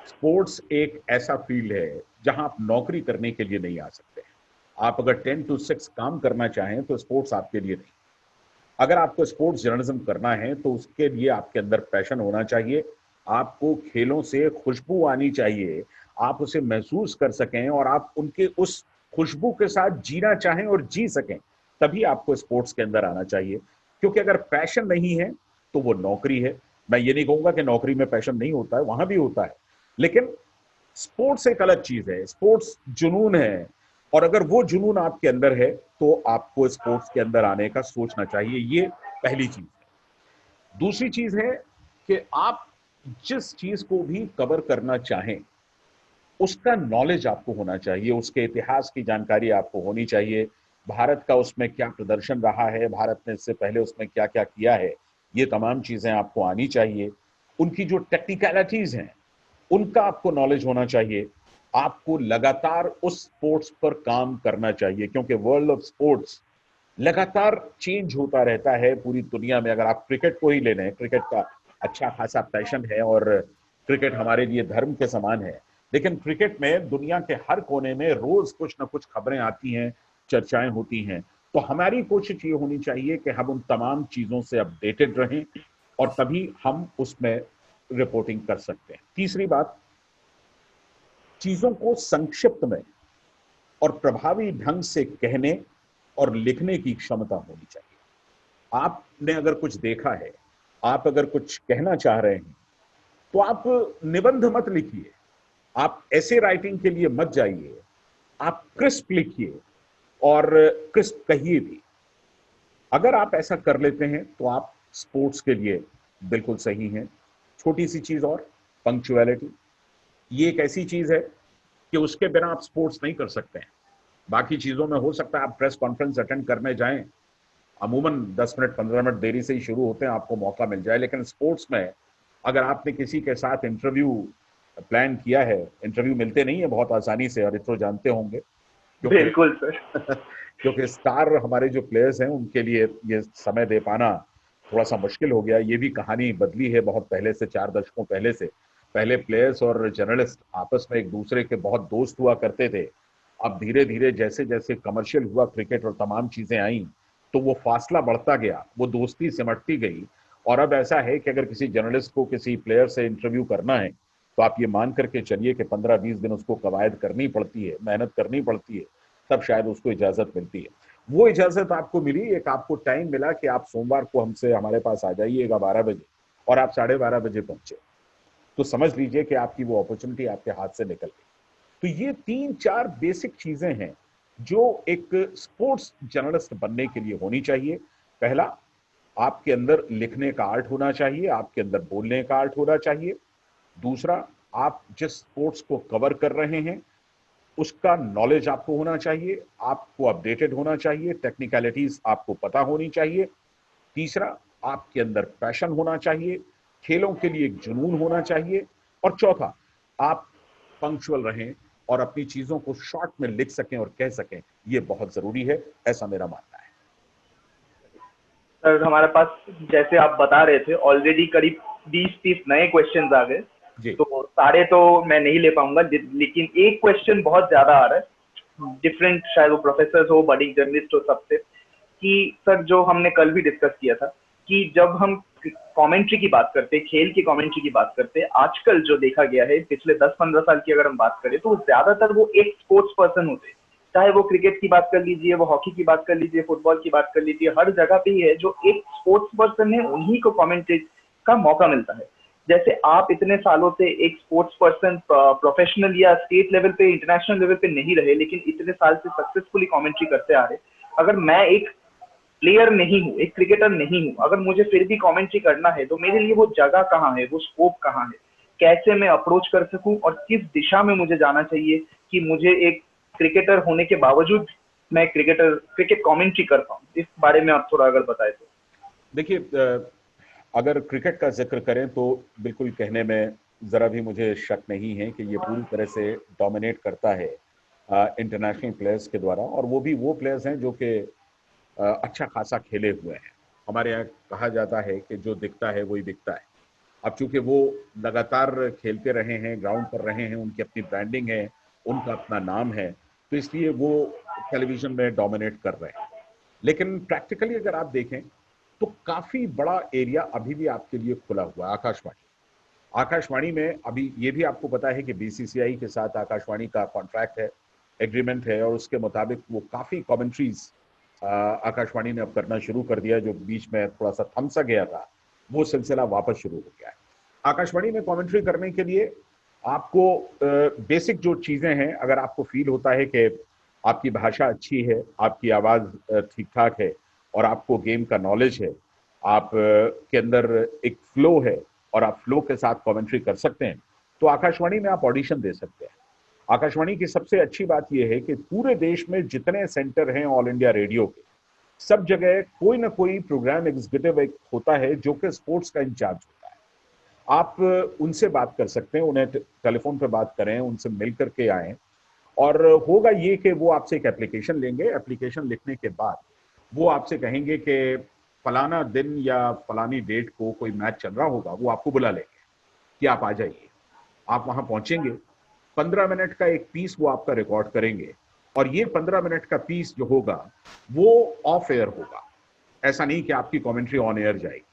स्पोर्ट्स एक ऐसा फील्ड है जहां आप नौकरी करने के लिए नहीं आ सकते। आप अगर 10 to 6 काम करना चाहें तो स्पोर्ट्स आपके लिए नहीं। अगर आपको स्पोर्ट्स जर्नलिज्म करना है तो उसके लिए आपके अंदर पैशन होना चाहिए, आपको खेलों से खुशबू आनी चाहिए, आप उसे महसूस कर सकें और आप उनके उस खुशबू के साथ जीना चाहें और जी सकें, तभी आपको स्पोर्ट्स के अंदर आना चाहिए। क्योंकि अगर पैशन नहीं है तो वो नौकरी है। मैं ये नहीं कहूंगा कि नौकरी में पैशन नहीं होता है, वहां भी होता है, लेकिन स्पोर्ट्स एक अलग चीज है। स्पोर्ट्स जुनून है, और अगर वो जुनून आपके अंदर है तो आपको स्पोर्ट्स के अंदर आने का सोचना चाहिए। ये पहली चीज है। दूसरी चीज है कि आप जिस चीज को भी कवर करना चाहें उसका नॉलेज आपको होना चाहिए, उसके इतिहास की जानकारी आपको होनी चाहिए, भारत का उसमें क्या प्रदर्शन रहा है, भारत ने इससे पहले उसमें क्या क्या किया है, ये तमाम चीजें आपको आनी चाहिए। उनकी जो टेक्निकलिटीज हैं उनका आपको नॉलेज होना चाहिए। आपको लगातार उस स्पोर्ट्स पर काम करना चाहिए, क्योंकि वर्ल्ड ऑफ स्पोर्ट्स लगातार चेंज होता रहता है पूरी दुनिया में। अगर आप क्रिकेट को ही ले लें, क्रिकेट का अच्छा खासा पैशन है और क्रिकेट हमारे लिए धर्म के समान है, लेकिन क्रिकेट में दुनिया के हर कोने में रोज कुछ ना कुछ खबरें आती हैं, चर्चाएं होती हैं। तो हमारी कोशिश ये होनी चाहिए कि हम उन तमाम चीजों से अपडेटेड रहें और तभी हम उसमें रिपोर्टिंग कर सकते हैं। तीसरी बात, चीजों को संक्षिप्त में और प्रभावी ढंग से कहने और लिखने की क्षमता होनी चाहिए। आपने अगर कुछ देखा है, आप अगर कुछ कहना चाह रहे हैं, तो आप निबंध मत लिखिए, आप ऐसे राइटिंग के लिए मत जाइए, आप क्रिस्प लिखिए और क्रिस्प कहिए भी। अगर आप ऐसा कर लेते हैं तो आप स्पोर्ट्स के लिए बिल्कुल सही हैं। छोटी सी चीज और, पंक्चुअलिटी, ये एक ऐसी चीज है कि उसके बिना आप स्पोर्ट्स नहीं कर सकते हैं। बाकी चीजों में हो सकता है आप प्रेस कॉन्फ्रेंस अटेंड करने जाएं, अमूमन 10 मिनट 15 मिनट देरी से ही शुरू होते हैं, आपको मौका मिल जाए, लेकिन स्पोर्ट्स में अगर आपने किसी के साथ इंटरव्यू प्लान किया है, इंटरव्यू मिलते नहीं है बहुत आसानी से, और इतना जानते होंगे बिल्कुल सर। क्योंकि स्टार हमारे जो प्लेयर्स हैं उनके लिए ये समय दे पाना थोड़ा सा मुश्किल हो गया। ये भी कहानी बदली है बहुत पहले से, 4 दशकों पहले से। पहले प्लेयर्स और जर्नलिस्ट आपस में एक दूसरे के बहुत दोस्त हुआ करते थे। अब धीरे धीरे जैसे जैसे कमर्शियल हुआ क्रिकेट और तमाम चीजें आई, तो वो फासला बढ़ता गया, वो दोस्ती सिमटती गई। और अब ऐसा है कि अगर किसी जर्नलिस्ट को किसी प्लेयर से इंटरव्यू करना है तो आप ये मान करके चलिए कि 15-20 दिन उसको कवायद करनी पड़ती है, मेहनत करनी पड़ती है, तब शायद उसको इजाजत मिलती है। वो इजाजत आपको मिली, एक आपको टाइम मिला कि आप सोमवार को हमसे हमारे पास आ जाइएगा 12 बजे, और आप 12:30 बजे पहुंचे, तो समझ लीजिए कि आपकी वो अपॉर्चुनिटी आपके हाथ से निकल गई। तो ये 3-4 बेसिक चीजें हैं जो एक स्पोर्ट्स जर्नलिस्ट बनने के लिए होनी चाहिए। पहला, आपके अंदर लिखने का आर्ट होना चाहिए, आपके अंदर बोलने का आर्ट होना चाहिए। दूसरा, आप जिस स्पोर्ट्स को कवर कर रहे हैं उसका नॉलेज आपको होना चाहिए, आपको अपडेटेड होना चाहिए, टेक्निकलिटीज आपको पता होनी चाहिए। तीसरा, आपके अंदर पैशन होना चाहिए, खेलों के लिए एक जुनून होना चाहिए। और चौथा, आप पंक्चुअल रहें और अपनी चीजों को शॉर्ट में लिख सकें और कह सकें, ये बहुत जरूरी है, ऐसा मेरा मानना है। सर हमारे पास, जैसे आप बता रहे थे, ऑलरेडी करीब 20-30 नए क्वेश्चंस आ गए, तो सारे तो मैं नहीं ले पाऊंगा, लेकिन एक क्वेश्चन बहुत ज्यादा आ रहा है, डिफरेंट, शायद वो प्रोफेसर हो, बड़ी जर्नलिस्ट हो, सबसे, कि सर जो हमने कल भी डिस्कस किया था कि जब हम कमेंट्री की बात करते हैं, खेल की कमेंट्री की बात करते हैं, आजकल जो देखा गया है पिछले 10-15 साल की अगर हम बात करें, तो ज्यादातर वो एक स्पोर्ट्स पर्सन होते हैं, चाहे वो क्रिकेट की बात कर लीजिए, वो हॉकी की बात कर लीजिए, फुटबॉल की बात कर लीजिए, हर जगह पे ही है जो एक स्पोर्ट्स पर्सन है, उन्हीं को कमेंट्री का मौका मिलता है। जैसे आप इतने सालों से एक स्पोर्ट्स पर्सन प्रोफेशनल या स्टेट लेवल पे, इंटरनेशनल लेवल पे नहीं रहे, लेकिन इतने साल से सक्सेसफुली कमेंट्री करते आ रहे, अगर मैं एक प्लेयर नहीं हूँ, एक क्रिकेटर नहीं हूँ, अगर मुझे फिर भी कमेंट्री करना है, तो मेरे लिए वो जगह कहाँ है, वो स्कोप कहाँ है, कैसे मैं अप्रोच कर सकूं और किस दिशा में मुझे जाना चाहिए कि मुझे एक क्रिकेटर होने के बावजूद मैं क्रिकेट कमेंट्री कर पाऊं। इस बारे में आप थोड़ा अगर बताएं तो। देखिए, अगर क्रिकेट का जिक्र करें तो बिल्कुल कहने में ज़रा भी मुझे शक नहीं है कि ये पूरी तरह से डोमिनेट करता है इंटरनेशनल प्लेयर्स के द्वारा, और वो भी वो प्लेयर्स हैं जो कि अच्छा खासा खेले हुए हैं। हमारे यहाँ कहा जाता है कि जो दिखता है वही बिकता है। अब चूंकि वो लगातार खेलते रहे हैं, ग्राउंड पर रहे हैं, उनकी अपनी ब्रांडिंग है, उनका अपना नाम है, तो इसलिए वो टेलीविजन में डोमिनेट कर रहे हैं। लेकिन प्रैक्टिकली अगर आप देखें तो काफी बड़ा एरिया अभी भी आपके लिए खुला हुआ है। आकाशवाणी में अभी ये भी आपको पता है कि बीसीसीआई के साथ आकाशवाणी का कॉन्ट्रैक्ट है, एग्रीमेंट है, और उसके मुताबिक वो काफी कमेंट्रीज आकाशवाणी ने अब करना शुरू कर दिया। जो बीच में थोड़ा सा थम सा गया था, वो सिलसिला वापस शुरू हो गया है। आकाशवाणी में कमेंट्री करने के लिए आपको बेसिक जो चीजें हैं, अगर आपको फील होता है कि आपकी भाषा अच्छी है, आपकी आवाज ठीक ठाक है, और आपको गेम का नॉलेज है, आप के अंदर एक फ्लो है और आप फ्लो के साथ कमेंट्री कर सकते हैं, तो आकाशवाणी में आप ऑडिशन दे सकते हैं। आकाशवाणी की सबसे अच्छी बात यह है कि पूरे देश में जितने सेंटर हैं ऑल इंडिया रेडियो के, सब जगह कोई ना कोई प्रोग्राम एग्जीक्यूटिव एक होता है जो कि स्पोर्ट्स का इंचार्ज होता है। आप उनसे बात कर सकते हैं, उन्हें टेलीफोन पे बात करें, उनसे मिल करके आएं, और होगा ये कि वो आपसे एक एप्लीकेशन लेंगे। एप्लीकेशन लिखने के बाद वो आपसे कहेंगे कि फलाना दिन या फलानी डेट को कोई मैच चल रहा होगा, वो आपको बुला लेंगे कि आप आ जाइए। आप वहां पहुंचेंगे, 15 मिनट का एक पीस वो आपका रिकॉर्ड करेंगे, और ये 15 मिनट का पीस जो होगा वो ऑफ एयर होगा। ऐसा नहीं कि आपकी कमेंट्री ऑन एयर जाएगी,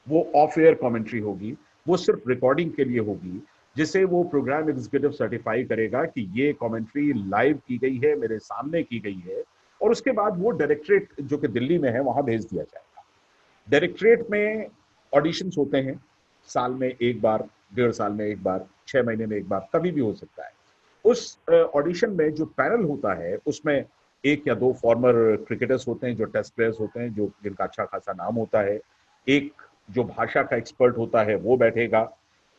वो ऑफ एयर कमेंट्री होगी, वो सिर्फ रिकॉर्डिंग के लिए होगी, जिसे वो प्रोग्राम एग्जीक्यूटिव सर्टिफाई करेगा कि ये कमेंट्री लाइव की गई है, मेरे सामने की गई है, और उसके बाद वो डायरेक्टरेट जो कि दिल्ली में है वहां भेज दिया जाएगा। डायरेक्टरेट में ऑडिशंस होते हैं, साल में एक बार, 1.5 साल में एक बार, 6 महीने में एक बार, कभी भी हो सकता है। उस ऑडिशन में जो पैनल होता है उसमें 1 या 2 फॉर्मर क्रिकेटर्स होते हैं जो टेस्ट प्लेयर्स होते हैं, जो जिनका अच्छा खासा नाम होता है। एक जो भाषा का एक्सपर्ट होता है वो बैठेगा,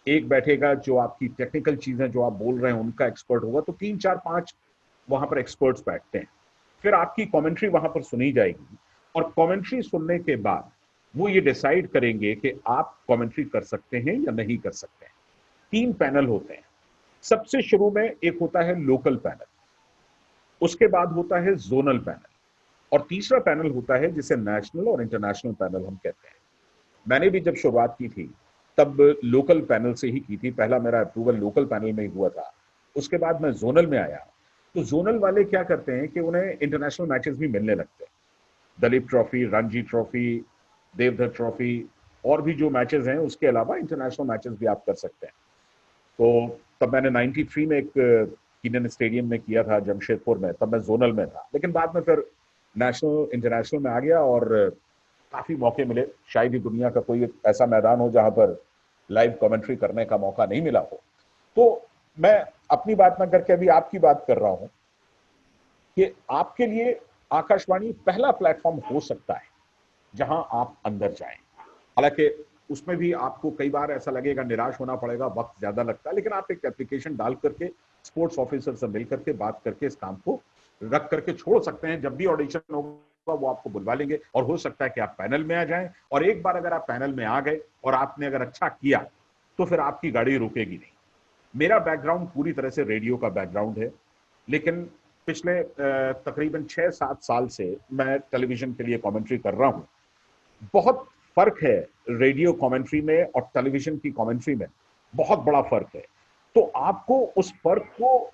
एक बैठेगा जो आपकी टेक्निकल चीजें जो आप बोल रहे हैं उनका एक्सपर्ट होगा। तो 3, 4, 5 वहां पर एक्सपर्ट्स बैठते हैं। फिर आपकी कमेंट्री वहां पर सुनी जाएगी, और कमेंट्री सुनने के बाद वो ये डिसाइड करेंगे कि आप कमेंट्री कर सकते हैं या नहीं कर सकते हैं। 3 पैनल होते हैं। सबसे शुरू में एक होता है लोकल पैनल, उसके बाद होता है जोनल पैनल, और तीसरा पैनल होता है जिसे नेशनल और इंटरनेशनल पैनल हम कहते हैं। मैंने भी जब शुरुआत की थी तब लोकल पैनल से ही की थी, पहला मेरा अप्रूवल लोकल पैनल में ही हुआ था। उसके बाद मैं जोनल में आया, तो जोनल वाले क्या करते हैं कि उन्हें इंटरनेशनल मैचेस भी मिलने लगते हैं। Duleep trophy, Ranji trophy, Deodhar trophy, और भी जो मैचेस हैं उसके अलावा इंटरनेशनल मैचेस भी आप कर सकते हैं। तो तब मैंने 93 में एक कीनन स्टेडियम में किया था जमशेदपुर में, तब मैं जोनल में था, लेकिन बाद में फिर नेशनल इंटरनेशनल में आ गया और काफी मौके मिले। शायद ही दुनिया का कोई ऐसा मैदान हो जहां पर लाइव कमेंट्री करने का मौका नहीं मिला हो। तो मैं अपनी बात ना करके अभी आपकी बात कर रहा हूं कि आपके लिए आकाशवाणी पहला प्लेटफॉर्म हो सकता है जहां आप अंदर जाएं। हालांकि उसमें भी आपको कई बार ऐसा लगेगा, निराश होना पड़ेगा, वक्त ज्यादा लगता है, लेकिन आप एक एप्लीकेशन डाल करके स्पोर्ट्स ऑफिसर से मिल करके बात करके इस काम को रख करके छोड़ सकते हैं। जब भी ऑडिशन होगा वो आपको बुलवा लेंगे, और हो सकता है कि आप पैनल में आ जाएं। और एक बार अगर आप पैनल में आ गए और आपने अगर अच्छा किया तो फिर आपकी गाड़ी रुकेगी नहीं। मेरा बैकग्राउंड पूरी तरह से रेडियो का बैकग्राउंड है, लेकिन पिछले तकरीबन 6-7 साल से मैं टेलीविजन के लिए कमेंट्री कर रहा हूं। बहुत फर्क है रेडियो कमेंट्री में और टेलीविजन की कमेंट्री में, बहुत बड़ा फर्क है। तो आपको उस फर्क को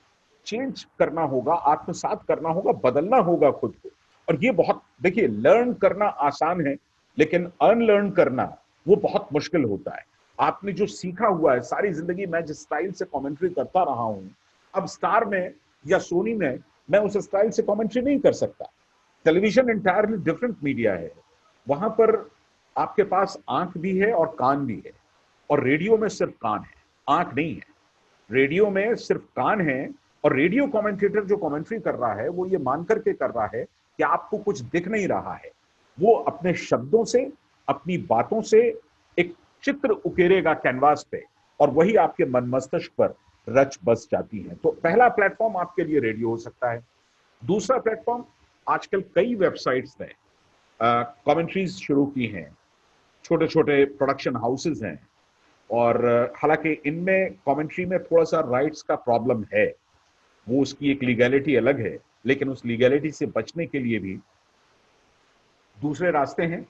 चेंज करना होगा, आत्मसात करना होगा, बदलना होगा खुद को। और ये बहुत, देखिए, लर्न करना आसान है, लेकिन अनलर्न करना वो बहुत मुश्किल होता है। आपने जो सीखा हुआ है सारी जिंदगी, मैं जिस स्टाइल से कमेंट्री करता रहा हूं, अब स्टार में या सोनी में मैं उस स्टाइल से कमेंट्री नहीं कर सकता। टेलीविजन इंटायरली डिफरेंट मीडिया है, वहां पर आपके पास आंख भी है और कान भी है, और रेडियो में सिर्फ कान है, आंख नहीं है। रेडियो में सिर्फ कान है, और रेडियो कमेंटेटर जो कमेंट्री कर रहा है वो ये मान करके कर रहा है कि आपको कुछ दिख नहीं रहा है। वो अपने शब्दों से, अपनी बातों से एक चित्र उकेरेगा कैनवास पे, और वही आपके मन मस्तिष्क पर रच बस जाती है। तो पहला प्लेटफॉर्म आपके लिए रेडियो हो सकता है। दूसरा प्लेटफॉर्म, आजकल कई वेबसाइट्स ने कमेंट्रीज शुरू की हैं, छोटे छोटे प्रोडक्शन हाउसेस हैं, और हालांकि इनमें कमेंट्री में थोड़ा सा राइट्स का प्रॉब्लम है, वो उसकी एक लीगैलिटी अलग है, लेकिन उस लीगैलिटी से बचने के लिए भी दूसरे रास्ते हैं।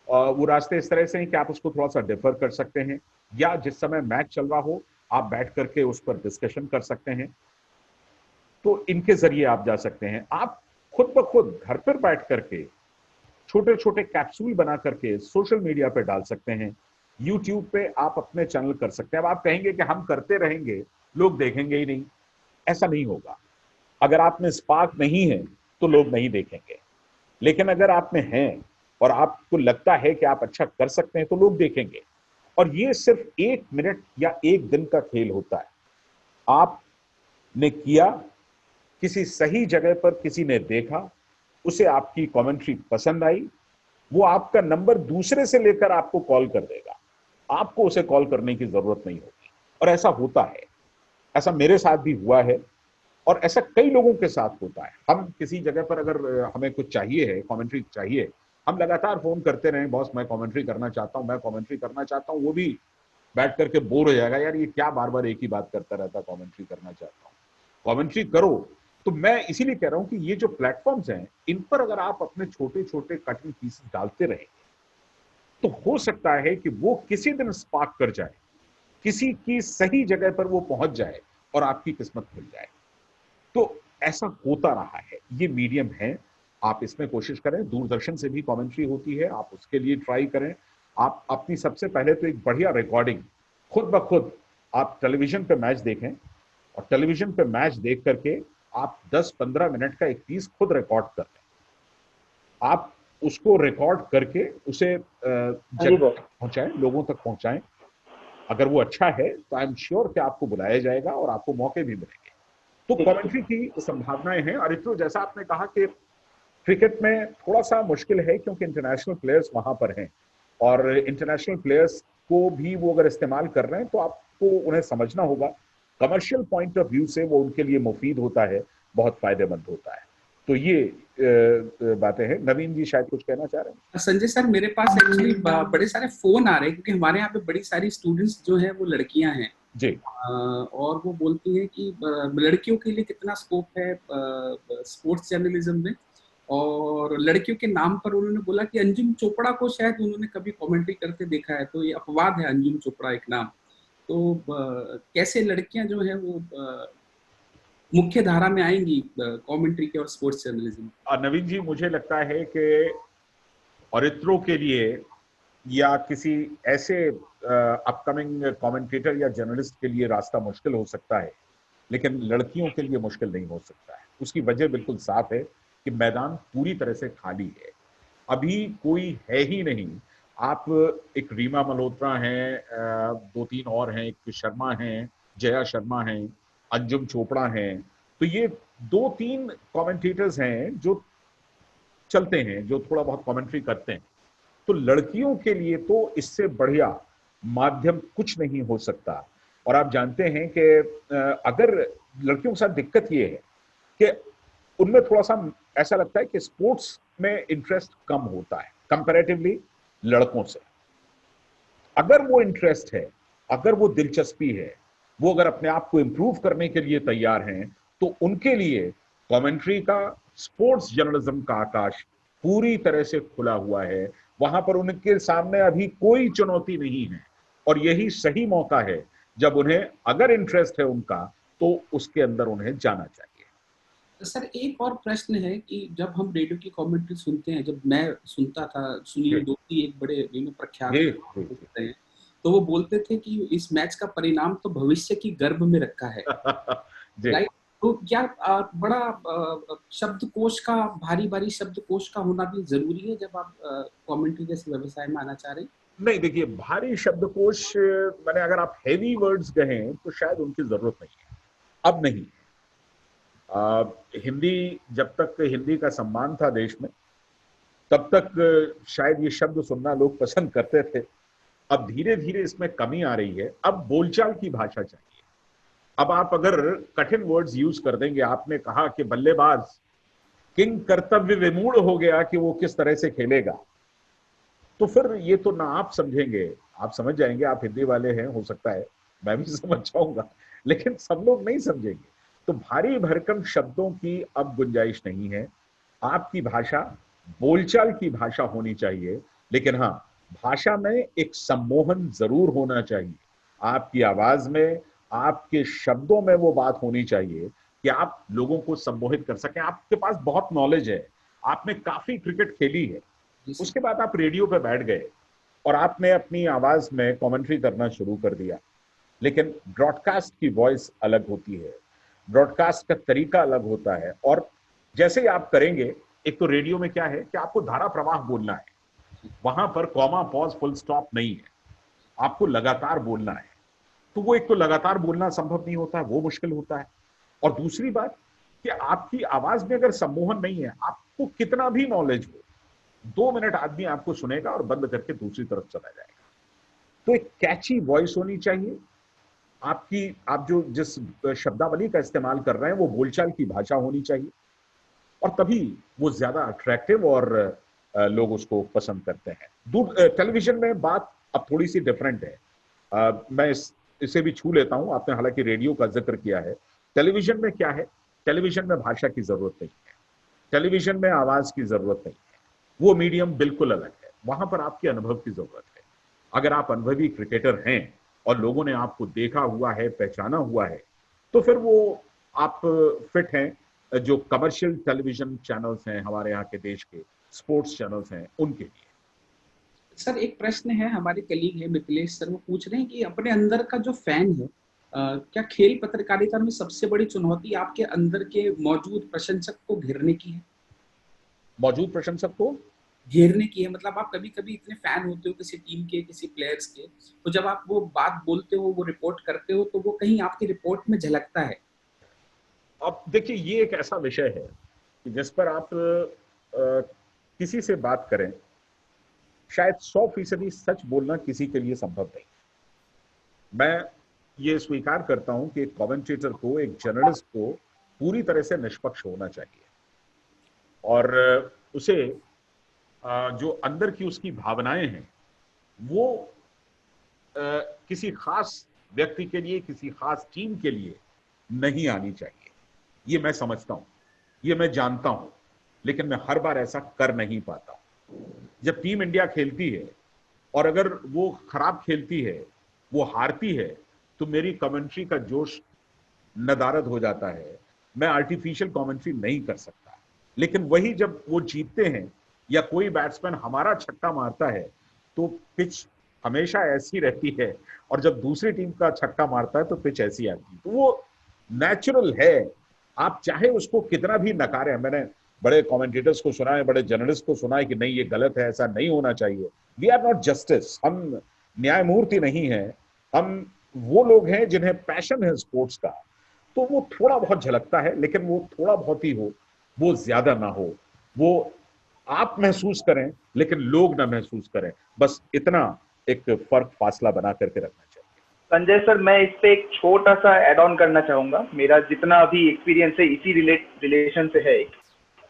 वो रास्ते इस तरह से हैं कि आप उसको थोड़ा सा डिफर कर सकते हैं, या जिस समय मैच चल रहा हो आप बैठ करके उस पर डिस्कशन कर सकते हैं, तो इनके जरिए आप जा सकते हैं। आप खुद ब खुद घर पर बैठ करके छोटे छोटे कैप्सूल बना करके सोशल मीडिया पे डाल सकते हैं, यूट्यूब पे आप अपने चैनल कर सकते हैं। अब आप कहेंगे कि हम करते रहेंगे, लोग देखेंगे ही नहीं, ऐसा नहीं होगा। अगर आप में स्पार्क नहीं है तो लोग नहीं देखेंगे, लेकिन अगर आप में है और आपको लगता है कि आप अच्छा कर सकते हैं तो लोग देखेंगे। और ये सिर्फ 1 मिनट या 1 दिन का खेल होता है। आपने किया, किसी सही जगह पर किसी ने देखा, उसे आपकी कमेंट्री पसंद आई, वो आपका नंबर दूसरे से लेकर आपको कॉल कर देगा, आपको उसे कॉल करने की जरूरत नहीं होगी। और ऐसा होता है, ऐसा मेरे साथ भी हुआ है और ऐसा कई लोगों के साथ होता है। हम किसी जगह पर अगर हमें कुछ चाहिए है, कमेंट्री चाहिए, हम लगातार फोन करते रहे, बॉस मैं कमेंट्री करना चाहता हूं, मैं कमेंट्री करना चाहता हूं, वो भी बैठ करके बोर हो जाएगा, यार ये क्या बार बार एक ही बात करता रहता, कमेंट्री करना चाहता हूं। कमेंट्री करो। तो मैं इसीलिए कह रहा हूं कि ये जो प्लेटफॉर्म्स हैं, इन पर अगर आप अपने छोटे छोटे कटिंग पीसेस डालते रहेंगे तो हो सकता है कि वो किसी दिन स्पार्क कर जाए, किसी की सही जगह पर वो पहुंच जाए और आपकी किस्मत खुल जाए। तो ऐसा होता रहा है, ये मीडियम है, आप इसमें कोशिश करें। दूरदर्शन से भी कमेंट्री होती है, आप उसके लिए ट्राई करें। आप अपनी सबसे पहले तो एक बढ़िया रिकॉर्डिंग खुद ब खुद आप टेलीविजन पे मैच देखें, और टेलीविजन पे मैच देख करके आप 10-15 मिनट का एक पीस खुद रिकॉर्ड कर लें। आप उसको रिकॉर्ड करके उसे जगह तक पहुंचाएं, लोगों तक पहुंचाएं। अगर वो अच्छा है तो आई एम श्योर कि आपको बुलाया जाएगा और आपको मौके भी मिलेंगे। तो कमेंट्री की संभावनाएं हैं। अरित्रो, जैसा आपने कहा कि क्रिकेट में थोड़ा सा मुश्किल है क्योंकि इंटरनेशनल प्लेयर्स वहां पर हैं, और इंटरनेशनल प्लेयर्स को भी वो अगर इस्तेमाल कर रहे हैं तो आपको उन्हें समझना होगा, कमर्शियल पॉइंट ऑफ व्यू से वो उनके लिए मुफीद होता है, बहुत फायदेमंद होता है। तो ये बातें हैं। नवीन जी शायद कुछ कहना चाह रहे हैं। संजय सर, मेरे पास एक्चुअली बड़े सारे फोन आ रहे हैं, क्योंकि हमारे यहाँ पे बड़ी सारी स्टूडेंट्स जो है वो लड़कियां हैं जी। और वो बोलती हैं कि लड़कियों के लिए कितना स्कोप है स्पोर्ट्स जर्नलिज्म में, और लड़कियों के नाम पर उन्होंने बोला कि अंजुम चोपड़ा को शायद उन्होंने कभी कमेंट्री करते देखा है, तो ये अपवाद है अंजुम चोपड़ा एक नाम। तो कैसे लड़कियां जो है वो मुख्य धारा में आएंगी कमेंट्री के और स्पोर्ट्स जर्नलिज्म? नवीन जी, मुझे लगता है कि अरित्रो के लिए या किसी ऐसे अपकमिंग कमेंटेटर या जर्नलिस्ट के लिए रास्ता मुश्किल हो सकता है, लेकिन लड़कियों के लिए मुश्किल नहीं हो सकता है। उसकी वजह बिल्कुल साफ है कि मैदान पूरी तरह से खाली है, अभी कोई है ही नहीं। आप एक रीमा मल्होत्रा हैं, 2-3 और हैं, एक शर्मा हैं, जया शर्मा हैं, अंजुम चोपड़ा हैं, तो ये 2-3 कमेंटेटर्स हैं जो चलते हैं, जो थोड़ा बहुत कमेंट्री करते हैं। तो लड़कियों के लिए तो इससे बढ़िया माध्यम कुछ नहीं हो सकता। और आप जानते हैं कि अगर लड़कियों के साथ दिक्कत ये है कि उनमें थोड़ा सा ऐसा लगता है कि स्पोर्ट्स में इंटरेस्ट कम होता है कंपैरेटिवली लड़कों से। अगर वो इंटरेस्ट है, अगर वो दिलचस्पी है, वो अगर अपने आप को इम्प्रूव करने के लिए तैयार हैं, तो उनके लिए कमेंट्री का, स्पोर्ट्स जर्नलिज्म का आकाश पूरी तरह से खुला हुआ है। वहां पर उनके सामने अभी कोई चुनौती नहीं है, और यही सही मौका है जब उन्हें अगर इंटरेस्ट है उनका, तो उसके अंदर उन्हें जाना चाहिए। सर, एक और प्रश्न है कि जब हम रेडियो की कमेंट्री सुनते हैं, जब मैं सुनता था, सुनील दोषी एक बड़े प्रख्यात होते हैं, तो वो बोलते थे कि इस मैच का परिणाम तो भविष्य की गर्भ में रखा है। राइट? तो क्या बड़ा शब्दकोश का, भारी भारी शब्दकोश का होना भी जरूरी है जब आप कमेंट्री जैसे व्यवसाय में आना चाह रहे हैं? नहीं, देखिए, भारी शब्दकोश मैंने, अगर आप हेवी वर्ड्स कहें तो शायद उनकी जरूरत नहीं है, अब नहीं। हिंदी, जब तक हिंदी का सम्मान था देश में, तब तक शायद ये शब्द सुनना लोग पसंद करते थे। अब धीरे धीरे इसमें कमी आ रही है। अब बोलचाल की भाषा चाहिए। अब आप अगर कठिन वर्ड्स यूज कर देंगे, आपने कहा कि बल्लेबाज किंग कर्तव्य विमूढ़ हो गया कि वो किस तरह से खेलेगा, तो फिर ये तो ना आप समझेंगे, आप समझ जाएंगे, आप हिंदी वाले हैं, हो सकता है मैं भी समझ जाऊंगा, लेकिन सब लोग नहीं समझेंगे। तो भारी भरकम शब्दों की अब गुंजाइश नहीं है। आपकी भाषा बोलचाल की भाषा होनी चाहिए, लेकिन हाँ, भाषा में एक सम्मोहन जरूर होना चाहिए। आपकी आवाज में, आपके शब्दों में वो बात होनी चाहिए कि आप लोगों को सम्मोहित कर सकें। आपके पास बहुत नॉलेज है, आपने काफी क्रिकेट खेली है, उसके बाद आप रेडियो पे बैठ गए और आपने अपनी आवाज में कमेंट्री करना शुरू कर दिया। लेकिन ब्रॉडकास्ट की वॉइस अलग होती है, ब्रॉडकास्ट का तरीका अलग होता है। और जैसे ही आप करेंगे, एक तो रेडियो में क्या है कि आपको धारा प्रवाह बोलना है, वहां पर कॉमा, पॉज, फुल स्टॉप नहीं है, आपको लगातार बोलना है। तो वो एक तो लगातार बोलना संभव नहीं होता है, वो मुश्किल होता है। और दूसरी बात कि आपकी आवाज में अगर सम्मोहन नहीं है, आपको कितना भी नॉलेज हो, 2 मिनट आदमी आपको सुनेगा और बंद करके दूसरी तरफ चला जाएगा। तो एक कैची वॉइस होनी चाहिए आपकी, आप जो जिस शब्दावली का इस्तेमाल कर रहे हैं वो बोलचाल की भाषा होनी चाहिए, और तभी वो ज्यादा अट्रैक्टिव और लोग उसको पसंद करते हैं। टेलीविजन में बात अब थोड़ी सी डिफरेंट है। मैं इसे भी छू लेता हूं, आपने हालांकि रेडियो का जिक्र किया है। टेलीविजन में क्या है, टेलीविजन में भाषा की जरूरत नहीं है, टेलीविजन में आवाज की जरूरत नहीं है, वो मीडियम बिल्कुल अलग है। वहां पर आपके अनुभव की जरूरत है। अगर आप अनुभवी क्रिकेटर हैं और लोगों ने आपको देखा हुआ है, पहचाना हुआ है, तो फिर वो आप फिट हैं। जो कमर्शियल टेलीविजन चैनल्स हैं हमारे यहाँ के देश के, स्पोर्ट्स चैनल्स हैं, उनके लिए। सर एक प्रश्न है, हमारे कलीग है मिथिलेश सर, वो पूछ रहे हैं कि अपने अंदर का जो फैन है, क्या खेल पत्रकारिता में सबसे बड़ी चुनौती आपके अंदर के मौजूद प्रशंसक को घेरने की है? मौजूद प्रशंसक को घेरने की है, मतलब आप कभी कभी इतने फैन होते हो किसी टीम के, किसी प्लेयर्स के, तो जब आप वो बात बोलते हो, वो रिपोर्ट करते हो, तो वो कहीं आपकी रिपोर्ट में झलकता है? अब देखिए, ये एक ऐसा विषय है कि जिस पर आप किसी से बात करें, शायद 100% सच बोलना किसी के लिए संभव नहीं। मैं ये स्वीकार करता हूं कि एक कमेंटेटर को, एक जर्नलिस्ट को पूरी तरह से निष्पक्ष होना चाहिए, और उसे जो अंदर की उसकी भावनाएं हैं वो किसी खास व्यक्ति के लिए, किसी खास टीम के लिए नहीं आनी चाहिए। ये मैं समझता हूं, ये मैं जानता हूं, लेकिन मैं हर बार ऐसा कर नहीं पाता। जब टीम इंडिया खेलती है और अगर वो खराब खेलती है, वो हारती है, तो मेरी कमेंट्री का जोश नदारद हो जाता है। मैं आर्टिफिशियल कमेंट्री नहीं कर सकता। लेकिन वही जब वो जीतते हैं या कोई बैट्समैन हमारा छक्का मारता है, तो पिच हमेशा ऐसी रहती है, और जब दूसरी टीम का छक्का मारता है तो पिच ऐसी आती है। तो वो नेचुरल है, आप चाहे उसको कितना भी नकारें। मैंने बड़े कमेंटेटर्स को सुना है, बड़े जर्नलिस्ट को सुना है कि नहीं ये गलत है, ऐसा नहीं होना चाहिए। वी आर नॉट जस्टिस, हम न्यायमूर्ति नहीं है, हम वो लोग हैं जिन्हें पैशन है स्पोर्ट्स का। तो वो थोड़ा बहुत झलकता है, लेकिन वो थोड़ा बहुत ही हो, वो ज्यादा ना हो। वो आप महसूस करें लेकिन लोग ना महसूस करें, बस इतना एक फर्क, फासला बना करके रखना चाहिए। संजय सर, मैं इस पे एक छोटा सा एड ऑन करना चाहूंगा। मेरा जितना अभी एक्सपीरियंस है इसी रिलेशन से है।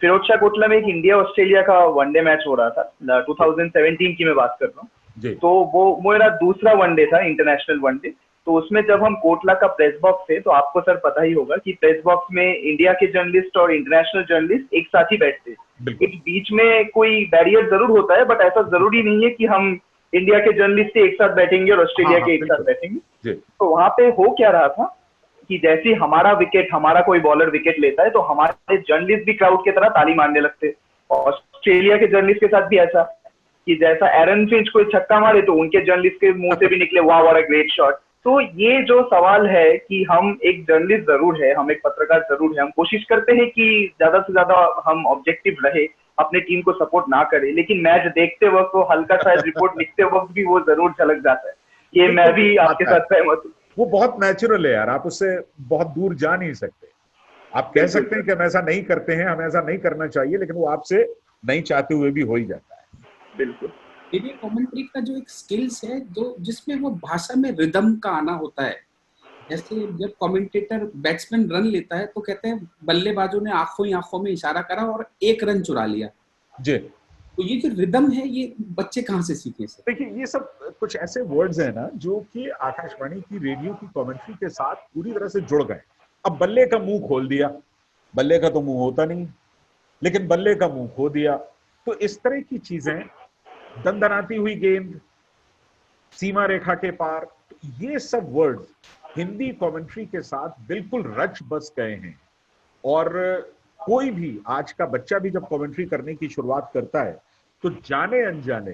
फिरोजशाह कोटला में एक इंडिया ऑस्ट्रेलिया का वनडे मैच हो रहा था, 2017 की मैं बात कर रहा हूँ। तो वो मेरा दूसरा वनडे था, इंटरनेशनल वनडे। तो उसमें जब हम कोटला का प्रेस बॉक्स थे, तो आपको सर पता ही होगा कि प्रेस बॉक्स में इंडिया के जर्नलिस्ट और इंटरनेशनल जर्नलिस्ट एक साथ ही बैठते हैं। एक बीच में कोई बैरियर जरूर होता है, बट ऐसा जरूरी नहीं है कि हम इंडिया के जर्नलिस्ट एक साथ बैठेंगे और ऑस्ट्रेलिया के एक साथ बैठेंगे। तो वहां पे हो क्या रहा था कि जैसे हमारा विकेट, हमारा कोई बॉलर विकेट लेता है, तो हमारे जर्नलिस्ट भी क्राउड की तरह ताली मारने लगते। ऑस्ट्रेलिया के जर्नलिस्ट के साथ भी ऐसा कि जैसा एरन फिंच कोई छक्का मारे तो उनके जर्नलिस्ट के मुंह से भी निकले वाह व्हाट अ ग्रेट शॉट। तो ये जो सवाल है कि हम एक जर्नलिस्ट जरूर है, हम एक पत्रकार जरूर है, हम कोशिश करते हैं कि ज्यादा से ज्यादा हम ऑब्जेक्टिव रहे, अपने टीम को सपोर्ट ना करें, लेकिन मैच देखते वक्त वो हल्का सा रिपोर्ट लिखते वक्त भी वो जरूर झलक जाता है। ये मैं भी आपके साथ सहमत हूँ। वो बहुत नेचुरल है यार, आप उससे बहुत दूर जा नहीं सकते। आप कह सकते हैं कि हम ऐसा नहीं करते हैं, हमें ऐसा नहीं करना चाहिए, लेकिन वो आपसे नहीं चाहते हुए भी हो ही जाता है। बिल्कुल। टीवी कमेंट्री का जो एक स्किल्स है, जो जिसमें वो भाषा में रिदम का आना होता है। जैसे जब कमेंटेटर बैट्समैन रन लेता है तो कहते हैं बल्लेबाजों ने आंखों ही आंखों में इशारा करा और 1 रन चुरा लिया। जी। तो ये जो रिदम है ये बच्चे कहाँ से सीखे सर? देखिए, ये सब कुछ ऐसे वर्ड्स हैं ना जो कि आकाशवाणी की रेडियो की कमेंट्री के साथ पूरी तरह से जुड़ गए। अब बल्ले का मुंह खोल दिया, बल्ले का तो मुंह होता नहीं, लेकिन बल्ले का मुंह खो दिया, तो इस तरह की चीजें, दंदनाती हुई गेंद, सीमा रेखा के पार, तो ये सब वर्ड्स हिंदी कमेंट्री के साथ बिल्कुल रच बस गए हैं। और कोई भी आज का बच्चा भी जब कमेंट्री करने की शुरुआत करता है तो जाने अनजाने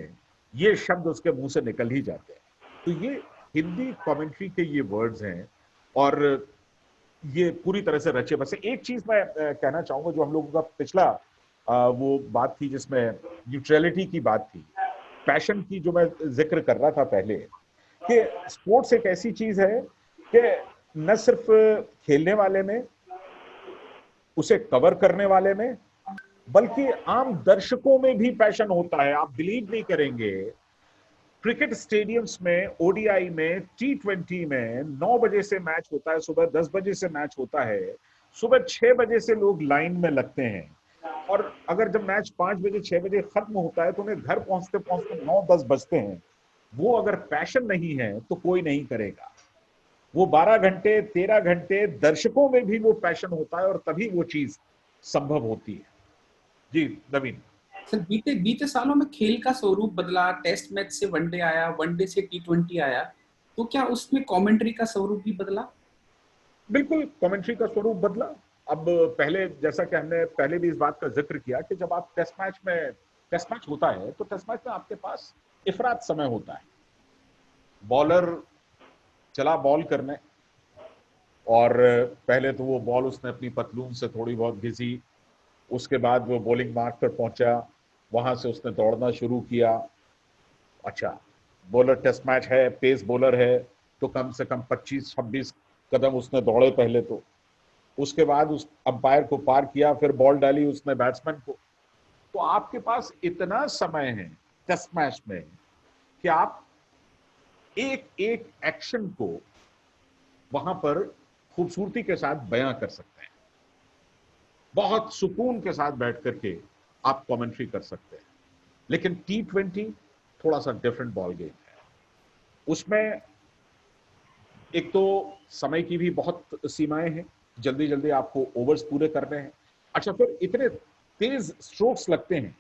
ये शब्द उसके मुंह से निकल ही जाते हैं। तो ये हिंदी कमेंट्री के ये वर्ड्स हैं और ये पूरी तरह से रचे बसे। एक चीज मैं कहना चाहूंगा, जो हम लोगों का पिछला वो बात थी जिसमें न्यूट्रलिटी की बात थी, पैशन की जो मैं जिक्र कर रहा था पहले, कि स्पोर्ट्स एक ऐसी चीज है कि न सिर्फ खेलने वाले में, उसे कवर करने वाले में, बल्कि आम दर्शकों में भी पैशन होता है। आप बिलीव नहीं करेंगे, क्रिकेट स्टेडियम्स में, ओडीआई में, T20 में 9 बजे से मैच होता है, सुबह 10 बजे से मैच होता है, सुबह 6 बजे से लोग लाइन में लगते हैं, और अगर जब मैच 5 बजे 6 बजे खत्म होता है तो उन्हें घर पहुंचते पहुंचते 9-10 बजते हैं। वो अगर पैशन नहीं है तो कोई नहीं करेगा। वो 12 घंटे 13 घंटे दर्शकों में भी वो पैशन होता है और तभी वो चीज संभव होती है। जी नवीन। सर, बीते सालों में खेल का स्वरूप बदला, टेस्ट मैच से वनडे आया, वनडे से T20 आया, तो क्या उसमें कमेंट्री का स्वरूप भी बदला? बिल्कुल, कमेंट्री का स्वरूप बदला। अब पहले, जैसा कि हमने पहले भी इस बात का जिक्र किया, कि जब आप टेस्ट मैच होता है तो टेस्ट मैच में आपके पास इफरात समय होता है। बॉलर चला बॉल करने, और पहले तो वो बॉल उसने अपनी पतलून से थोड़ी बहुत घिसी, उसके बाद वो बॉलिंग मार्क पर पहुंचा, वहां से उसने दौड़ना शुरू किया। अच्छा, बॉलर टेस्ट मैच है, पेस बॉलर है, तो कम से कम 25-26 कदम उसने दौड़े पहले। तो उसके बाद उस अंपायर को पार किया, फिर बॉल डाली उसने बैट्समैन को। तो आपके पास इतना समय है टेस्ट मैच में कि आप एक एक एक्शन को वहां पर खूबसूरती के साथ बयां कर सकते हैं। बहुत सुकून के साथ बैठ करके आप कमेंट्री कर सकते हैं। लेकिन T20 थोड़ा सा डिफरेंट बॉल गेम है। उसमें एक तो समय की भी बहुत सीमाएं हैं, जल्दी जल्दी आपको ओवर्स पूरे करने हैं। अच्छा, फिर इतने तेज स्ट्रोक्स लगते हैं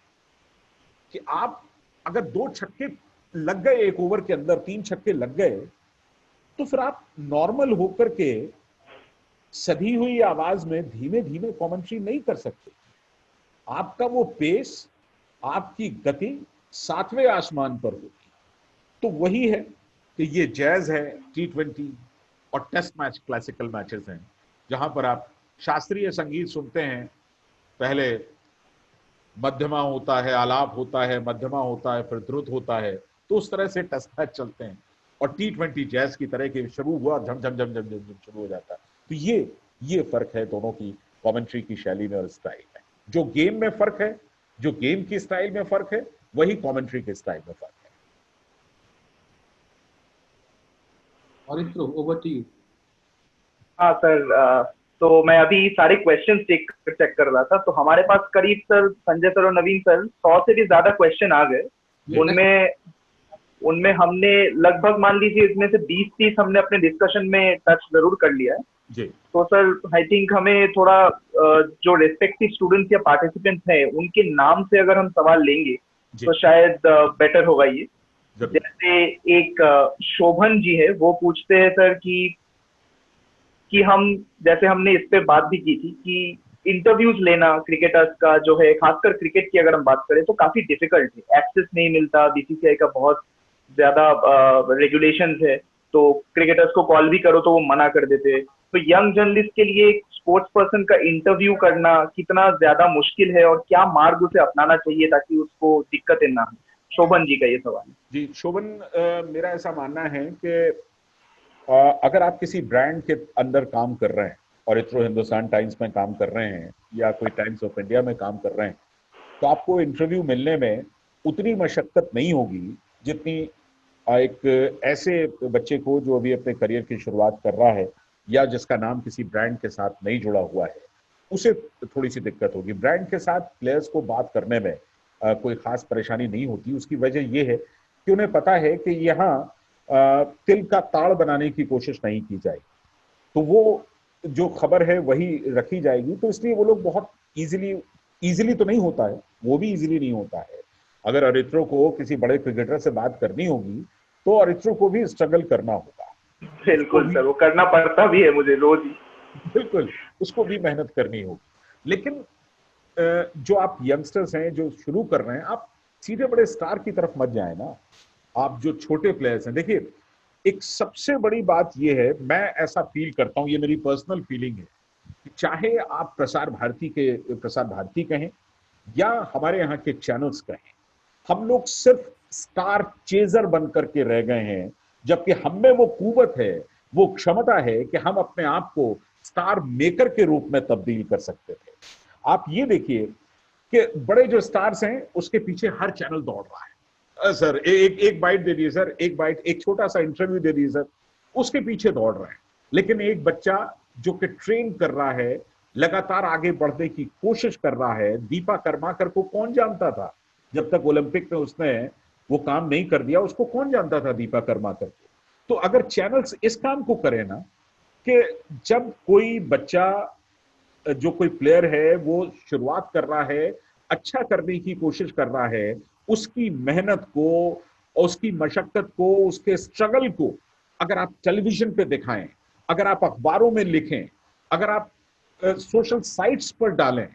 कि आप अगर 2 छक्के लग गए एक ओवर के अंदर, 3 छक्के लग गए, तो फिर आप नॉर्मल होकर के सधी हुई आवाज में धीमे धीमे कमेंट्री नहीं कर सकते। आपका वो पेस, आपकी गति 7वें आसमान पर होगी। तो वही है कि ये जैज है, T20 और टेस्ट मैच क्लासिकल मैचेस हैं, जहां पर आप शास्त्रीय संगीत सुनते हैं। पहले मध्यमा होता है, आलाप होता है, मध्यमा होता है, फिर द्रुत होता है। तो उस तरह से टेस्ट मैच चलते हैं। और T20 जैज की तरह के शुरू हुआ, झम झम झम झम झम शुरू हो जाता है। तो ये फर्क है दोनों की कमेंट्री की शैली में और स्टाइल में। जो गेम में फर्क है, जो गेम की स्टाइल में फर्क है, वही कमेंट्री के स्टाइल में फर्क है। और ओवर टू यू। हाँ सर, तो मैं अभी सारे क्वेश्चन चेक कर रहा था, तो हमारे पास करीब सर संजय सर और नवीन सर 100 से भी ज्यादा क्वेश्चन आ गए। उनमें हमने लगभग, मान लीजिए इसमें से 20-30 हमने अपने डिस्कशन में टच जरूर कर लिया है जी। तो सर आई थिंक हमें थोड़ा जो रेस्पेक्टिव स्टूडेंट्स या पार्टिसिपेंट्स हैं उनके नाम से अगर हम सवाल लेंगे तो शायद बेटर होगा। ये जैसे एक शोभन जी है, वो पूछते हैं सर कि हम, जैसे हमने इस पे बात भी की थी कि इंटरव्यूज लेना क्रिकेटर्स का जो है, खासकर क्रिकेट की अगर हम बात करें तो काफी डिफिकल्ट है, एक्सेस नहीं मिलता, बीसीसीआई का बहुत ज्यादा रेगुलेशंस है, तो क्रिकेटर्स को कॉल भी करो तो वो मना कर देते हैं। तो यंग जर्नलिस्ट के लिए एक स्पोर्ट्स पर्सन का इंटरव्यू करना कितना ज्यादा मुश्किल है और क्या मार्ग उसे अपनाना चाहिए ताकि उसको दिक्कतें ना हो? शोभन जी का ये सवाल है। जी शोभन, मेरा ऐसा मानना है कि अगर आप किसी ब्रांड के अंदर काम कर रहे हैं और इत्रो हिंदुस्तान टाइम्स में काम कर रहे हैं या कोई टाइम्स ऑफ इंडिया में काम कर रहे हैं, तो आपको इंटरव्यू मिलने में उतनी मशक्कत नहीं होगी जितनी एक ऐसे बच्चे को जो अभी अपने करियर की शुरुआत कर रहा है या जिसका नाम किसी ब्रांड के साथ नहीं जुड़ा हुआ है, उसे थोड़ी सी दिक्कत होगी। ब्रांड के साथ प्लेयर्स को बात करने में कोई खास परेशानी नहीं होती। उसकी वजह यह है कि उन्हें पता है कि यहाँ तिल का ताड़ बनाने की कोशिश नहीं की जाएगी, तो वो जो खबर है वही रखी जाएगी। तो इसलिए वो लोग बहुत इजीली तो नहीं होता है, वो भी इजीली नहीं होता है। अगर अरित्रो को किसी बड़े क्रिकेटर से बात करनी होगी तो अरित्रो को भी स्ट्रगल करना होगा। बिल्कुल सर, वो करना पड़ता भी है मुझे रोज ही। बिल्कुल, उसको भी मेहनत करनी होगी। लेकिन जो आप यंगस्टर्स हैं जो शुरू कर रहे हैं, आप सीधे बड़े स्टार की तरफ मत जाए ना। आप जो छोटे प्लेयर्स हैं, देखिए एक सबसे बड़ी बात यह है, मैं ऐसा फील करता हूं, ये मेरी पर्सनल फीलिंग है, कि चाहे आप प्रसार भारती कहें या हमारे यहाँ के चैनल्स कहें, हम लोग सिर्फ स्टार चेजर बन करके रह गए हैं, जबकि हम में वो कुव्वत है, वो क्षमता है कि हम अपने आप को स्टार मेकर के रूप में तब्दील कर सकते थे। आप ये देखिए कि बड़े जो स्टार्स हैं उसके पीछे हर चैनल दौड़ रहा है। सर एक बाइट दे दिए सर, एक बाइट, एक छोटा सा इंटरव्यू दे दिए सर, उसके पीछे दौड़ रहे हैं। लेकिन एक बच्चा जो कि ट्रेन कर रहा है, लगातार आगे बढ़ने की कोशिश कर रहा है, दीपा कर्माकर को कौन जानता था जब तक ओलंपिक में उसने वो काम नहीं कर दिया, उसको कौन जानता था दीपा कर्माकर को। तो अगर चैनल्स इस काम को करें ना, कि जब कोई बच्चा, जो कोई प्लेयर है वो शुरुआत कर रहा है, अच्छा करने की कोशिश कर रहा है, उसकी मेहनत को, उसकी मशक्कत को, उसके स्ट्रगल को अगर आप टेलीविजन पे दिखाएं, अगर आप अखबारों में लिखें, अगर आप सोशल साइट्स पर डालें,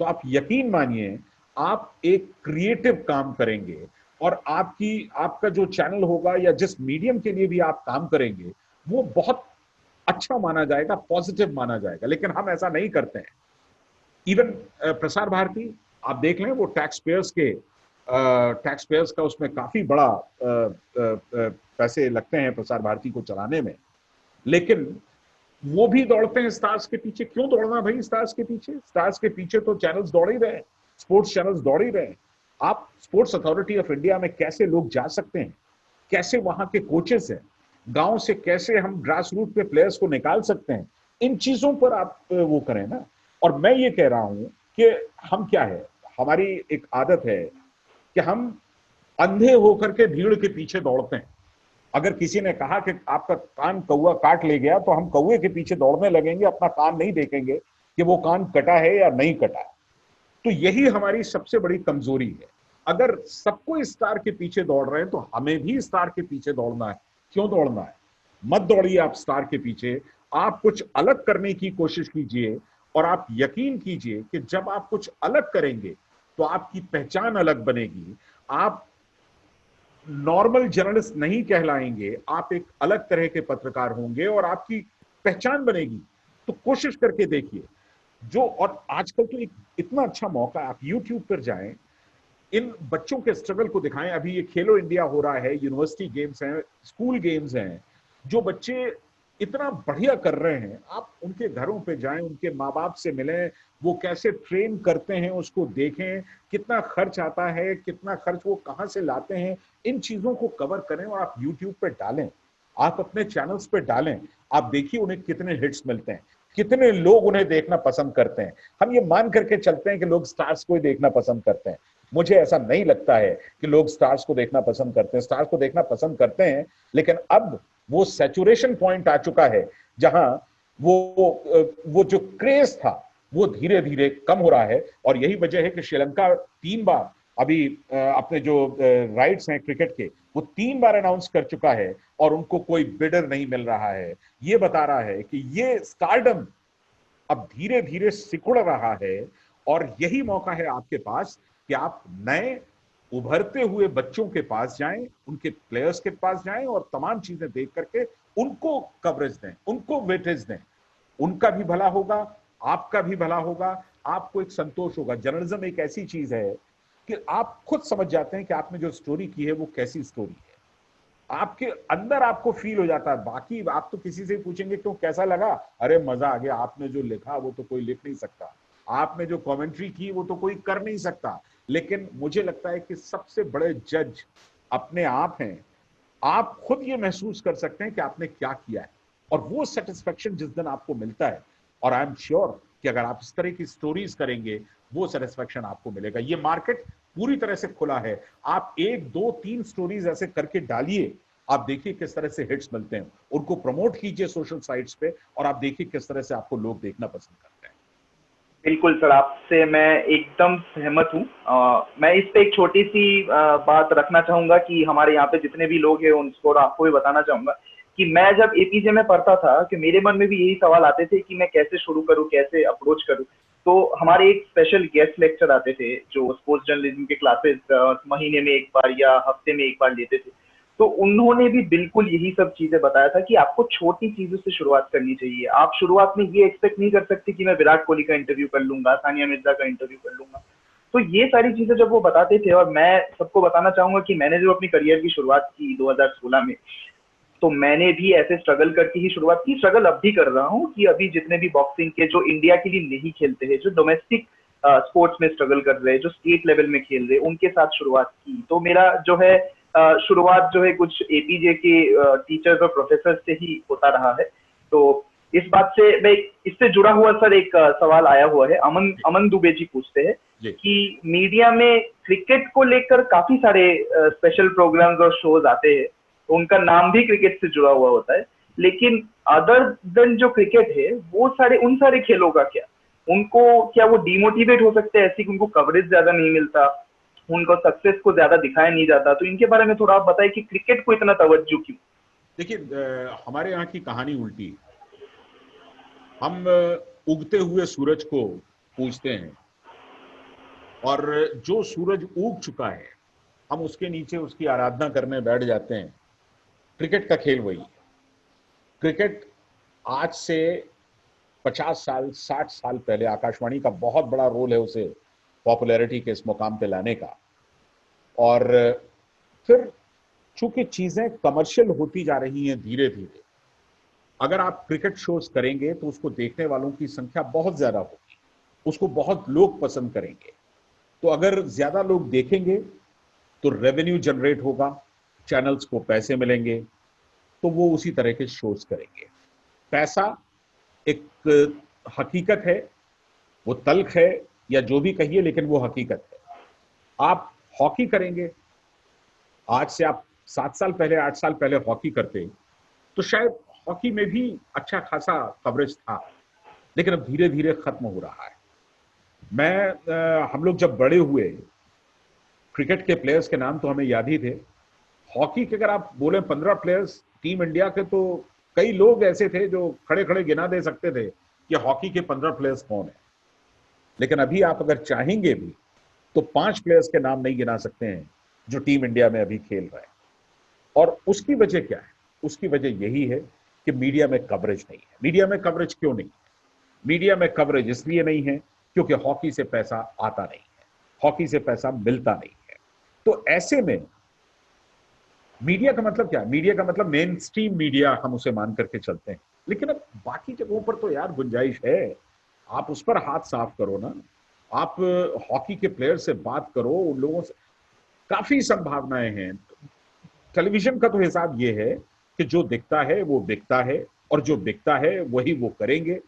तो आप यकीन मानिए आप एक क्रिएटिव काम करेंगे और आपका जो चैनल होगा या जिस मीडियम के लिए भी आप काम करेंगे वो बहुत अच्छा माना जाएगा, पॉजिटिव माना जाएगा। लेकिन हम ऐसा नहीं करते हैं। इवन प्रसार भारती आप देख लें, वो टैक्स पेयर्स का उसमें काफी बड़ा पैसे लगते हैं प्रसार भारती को चलाने में, लेकिन वो भी दौड़ते हैं स्टार्स के पीछे। क्यों दौड़ना भाई स्टार्स के पीछे? स्टार्स के पीछे तो चैनल्स दौड़ ही रहे हैं, स्पोर्ट्स चैनल्स दौड़ ही रहे हैं। आप स्पोर्ट्स अथॉरिटी ऑफ इंडिया में कैसे लोग जा सकते हैं, कैसे वहां के कोचेस हैं, गांव से कैसे हम ग्रास रूट पे प्लेयर्स को निकाल सकते हैं, इन चीजों पर आप वो करें ना। और मैं ये कह रहा हूं कि हम क्या है, हमारी एक आदत है कि हम अंधे होकर के भीड़ के पीछे दौड़ते हैं। अगर किसी ने कहा कि आपका कान कौवा काट ले गया, तो हम कौवे के पीछे दौड़ने लगेंगे, अपना कान नहीं देखेंगे कि वो कान कटा है या नहीं कटा है। तो यही हमारी सबसे बड़ी कमजोरी है। अगर सबको स्टार के पीछे दौड़ रहे हैं तो हमें भी स्टार के पीछे दौड़ना है। क्यों दौड़ना है? मत दौड़िए आप स्टार के पीछे, आप कुछ अलग करने की कोशिश कीजिए। और आप यकीन कीजिए कि जब आप कुछ अलग करेंगे तो आपकी पहचान अलग बनेगी। आप नॉर्मल जर्नलिस्ट नहीं कहलाएंगे, आप एक अलग तरह के पत्रकार होंगे और आपकी पहचान बनेगी। तो कोशिश करके देखिए और आजकल तो एक इतना अच्छा मौका है, आप YouTube पर जाएं, इन बच्चों के स्ट्रगल को दिखाएं। अभी ये खेलो इंडिया हो रहा है, यूनिवर्सिटी गेम्स हैं, स्कूल गेम्स हैं, जो बच्चे इतना बढ़िया कर रहे हैं। आप उनके घरों पे जाएं, उनके माँ बाप से मिलें, वो कैसे ट्रेन करते हैं उसको देखें, कितना खर्च आता है, कितना खर्च वो कहाँ से लाते हैं, इन चीजों को कवर करें और आप YouTube पे डालें, आप अपने चैनल्स पे डालें। आप देखिए उन्हें कितने हिट्स मिलते हैं, कितने लोग उन्हें देखना पसंद करते हैं। हम ये मान करके चलते हैं कि लोग स्टार्स को ही देखना पसंद करते हैं। मुझे ऐसा नहीं लगता है कि लोग स्टार्स को देखना पसंद करते हैं। स्टार्स को देखना पसंद करते हैं, लेकिन अब वो सैचुरेशन पॉइंट आ चुका है जहां वो जो क्रेज था वो धीरे धीरे कम हो रहा है। और यही वजह है कि श्रीलंका 3 बार अभी अपने जो राइट्स हैं क्रिकेट के, वो 3 बार अनाउंस कर चुका है और उनको कोई बिडर नहीं मिल रहा है। ये बता रहा है कि ये स्टारडम अब धीरे धीरे सिकुड़ रहा है। और यही मौका है आपके पास कि आप नए उभरते हुए बच्चों के पास जाएं, उनके प्लेयर्स के पास जाएं और तमाम चीजें देख करके उनको कवरेज दें, उनको वेटेज दें। उनका भी भला होगा, आपका भी भला होगा, आपको एक संतोष होगा। जर्नलिज्म एक ऐसी चीज है कि आप खुद समझ जाते हैं कि आपने जो स्टोरी की है वो कैसी स्टोरी है। आपके अंदर आपको फील हो जाता है। बाकी आप तो किसी से पूछेंगे क्यों कैसा लगा, अरे मजा आ गया। आपने जो लिखा वो तो कोई लिख नहीं सकता, आपने जो कमेंट्री की वो तो कोई कर नहीं सकता। लेकिन मुझे लगता है कि सबसे बड़े जज अपने आप हैं। आप खुद ये महसूस कर सकते हैं कि आपने क्या किया है, और वो सेटिस्फेक्शन जिस दिन आपको मिलता है, और आई एम श्योर कि अगर आप इस तरह की स्टोरीज करेंगे वो सेटिस्फेक्शन आपको मिलेगा। ये मार्केट पूरी तरह से खुला है, आप 1, 2, 3 स्टोरीज ऐसे करके डालिए, आप देखिए किस तरह से हिट्स मिलते हैं, उनको प्रमोट कीजिए सोशल साइट्स पे और आप देखिए किस तरह से आपको लोग देखना पसंद करते हैं। बिल्कुल सर, आपसे मैं एकदम सहमत हूँ। मैं इस पे एक छोटी सी बात रखना चाहूंगा कि हमारे यहाँ पे जितने भी लोग हैं उनको आपको भी बताना चाहूंगा कि मैं जब एपीजे में पढ़ता था कि मेरे मन में भी यही सवाल आते थे कि मैं कैसे शुरू करूँ, कैसे अप्रोच करूँ। तो हमारे एक स्पेशल गेस्ट लेक्चर आते थे जो स्पोर्ट्स जर्नलिज्म के क्लासेस महीने में एक बार या हफ्ते में एक बार लेते थे। तो उन्होंने भी बिल्कुल यही सब चीजें बताया था कि आपको छोटी चीजों से शुरुआत करनी चाहिए। आप शुरुआत में ये एक्सपेक्ट नहीं कर सकते कि मैं विराट कोहली का इंटरव्यू कर लूंगा, सानिया मिर्जा का इंटरव्यू कर लूंगा। तो ये सारी चीजें जब वो बताते थे, और मैं सबको बताना चाहूंगा कि मैंने जो अपनी करियर की शुरुआत की 2016 में, तो मैंने भी ऐसे स्ट्रगल करके ही शुरुआत की, स्ट्रगल अब भी कर रहा हूँ कि अभी जितने भी बॉक्सिंग के जो इंडिया के लिए नहीं खेलते हैं, जो डोमेस्टिक स्पोर्ट्स में स्ट्रगल कर रहे हैं, जो स्टेट लेवल में खेल रहे हैं, उनके साथ शुरुआत की। तो मेरा जो है शुरुआत जो है कुछ एपीजे के टीचर्स और प्रोफेसर से ही होता रहा है। तो इस बात से मैं इससे जुड़ा हुआ सर एक सवाल आया हुआ है, अमन दुबे जी पूछते हैं कि मीडिया में क्रिकेट को लेकर काफी सारे स्पेशल प्रोग्राम्स और शोज आते हैं, तो उनका नाम भी क्रिकेट से जुड़ा हुआ होता है, लेकिन अदर देन जो क्रिकेट है वो उन सारे खेलों का क्या, उनको क्या वो डिमोटिवेट हो सकते हैं ऐसे कि उनको कवरेज ज्यादा नहीं मिलता, उनको सक्सेस को ज्यादा दिखाया नहीं जाता? तो इनके बारे में थोड़ा आप बताएं कि क्रिकेट को इतना तवज्जो क्यों? देखिए, हमारे यहाँ की कहानी उल्टी है। हम उगते हुए सूरज को पूजते हैं और जो सूरज उग चुका है हम उसके नीचे उसकी आराधना करने बैठ जाते हैं। क्रिकेट का खेल वही है। क्रिकेट आज से 50 साल 60 साल पहले आकाशवाणी का बहुत बड़ा रोल है उसे पॉपुलैरिटी के इस मुकाम पे लाने का, और फिर चूंकि चीजें कमर्शियल होती जा रही हैं धीरे धीरे, अगर आप क्रिकेट शोज करेंगे तो उसको देखने वालों की संख्या बहुत ज्यादा होगी, उसको बहुत लोग पसंद करेंगे। तो अगर ज्यादा लोग देखेंगे तो रेवेन्यू जनरेट होगा, चैनल्स को पैसे मिलेंगे, तो वो उसी तरह के शोज करेंगे। पैसा एक हकीकत है, वो तल्ख है या जो भी कहिए, लेकिन वो हकीकत है। आप हॉकी करेंगे, आज से आप 7 साल पहले 8 साल पहले हॉकी करते तो शायद हॉकी में भी अच्छा खासा कवरेज था, लेकिन अब धीरे धीरे खत्म हो रहा है। हम लोग जब बड़े हुए, क्रिकेट के प्लेयर्स के नाम तो हमें याद ही थे। हॉकी के अगर आप बोले 15 प्लेयर्स टीम इंडिया के, तो कई लोग ऐसे थे जो खड़े खड़े गिना दे सकते थे कि हॉकी के 15 प्लेयर्स कौन है। लेकिन अभी आप अगर चाहेंगे भी तो 5 प्लेयर्स के नाम नहीं गिना सकते हैं जो टीम इंडिया में अभी खेल रहे हैं। और उसकी वजह क्या है? उसकी वजह यही है कि मीडिया में कवरेज नहीं है। मीडिया में कवरेज क्यों नहीं है? मीडिया में कवरेज इसलिए नहीं है क्योंकि हॉकी से पैसा आता नहीं है, हॉकी से पैसा मिलता नहीं है। तो ऐसे में मीडिया का मतलब क्या है? मीडिया का मतलब मेन स्ट्रीम मीडिया हम उसे मान करके चलते हैं, लेकिन अब बाकी जगहों पर तो यार गुंजाइश है, आप उस पर हाथ साफ करो ना। आप हॉकी के प्लेयर से बात करो, उन लोगों से काफी संभावनाएं हैं। टेलीविजन का तो हिसाब ये है कि जो दिखता है वो बिकता है, और जो बिकता है वही वो करेंगे।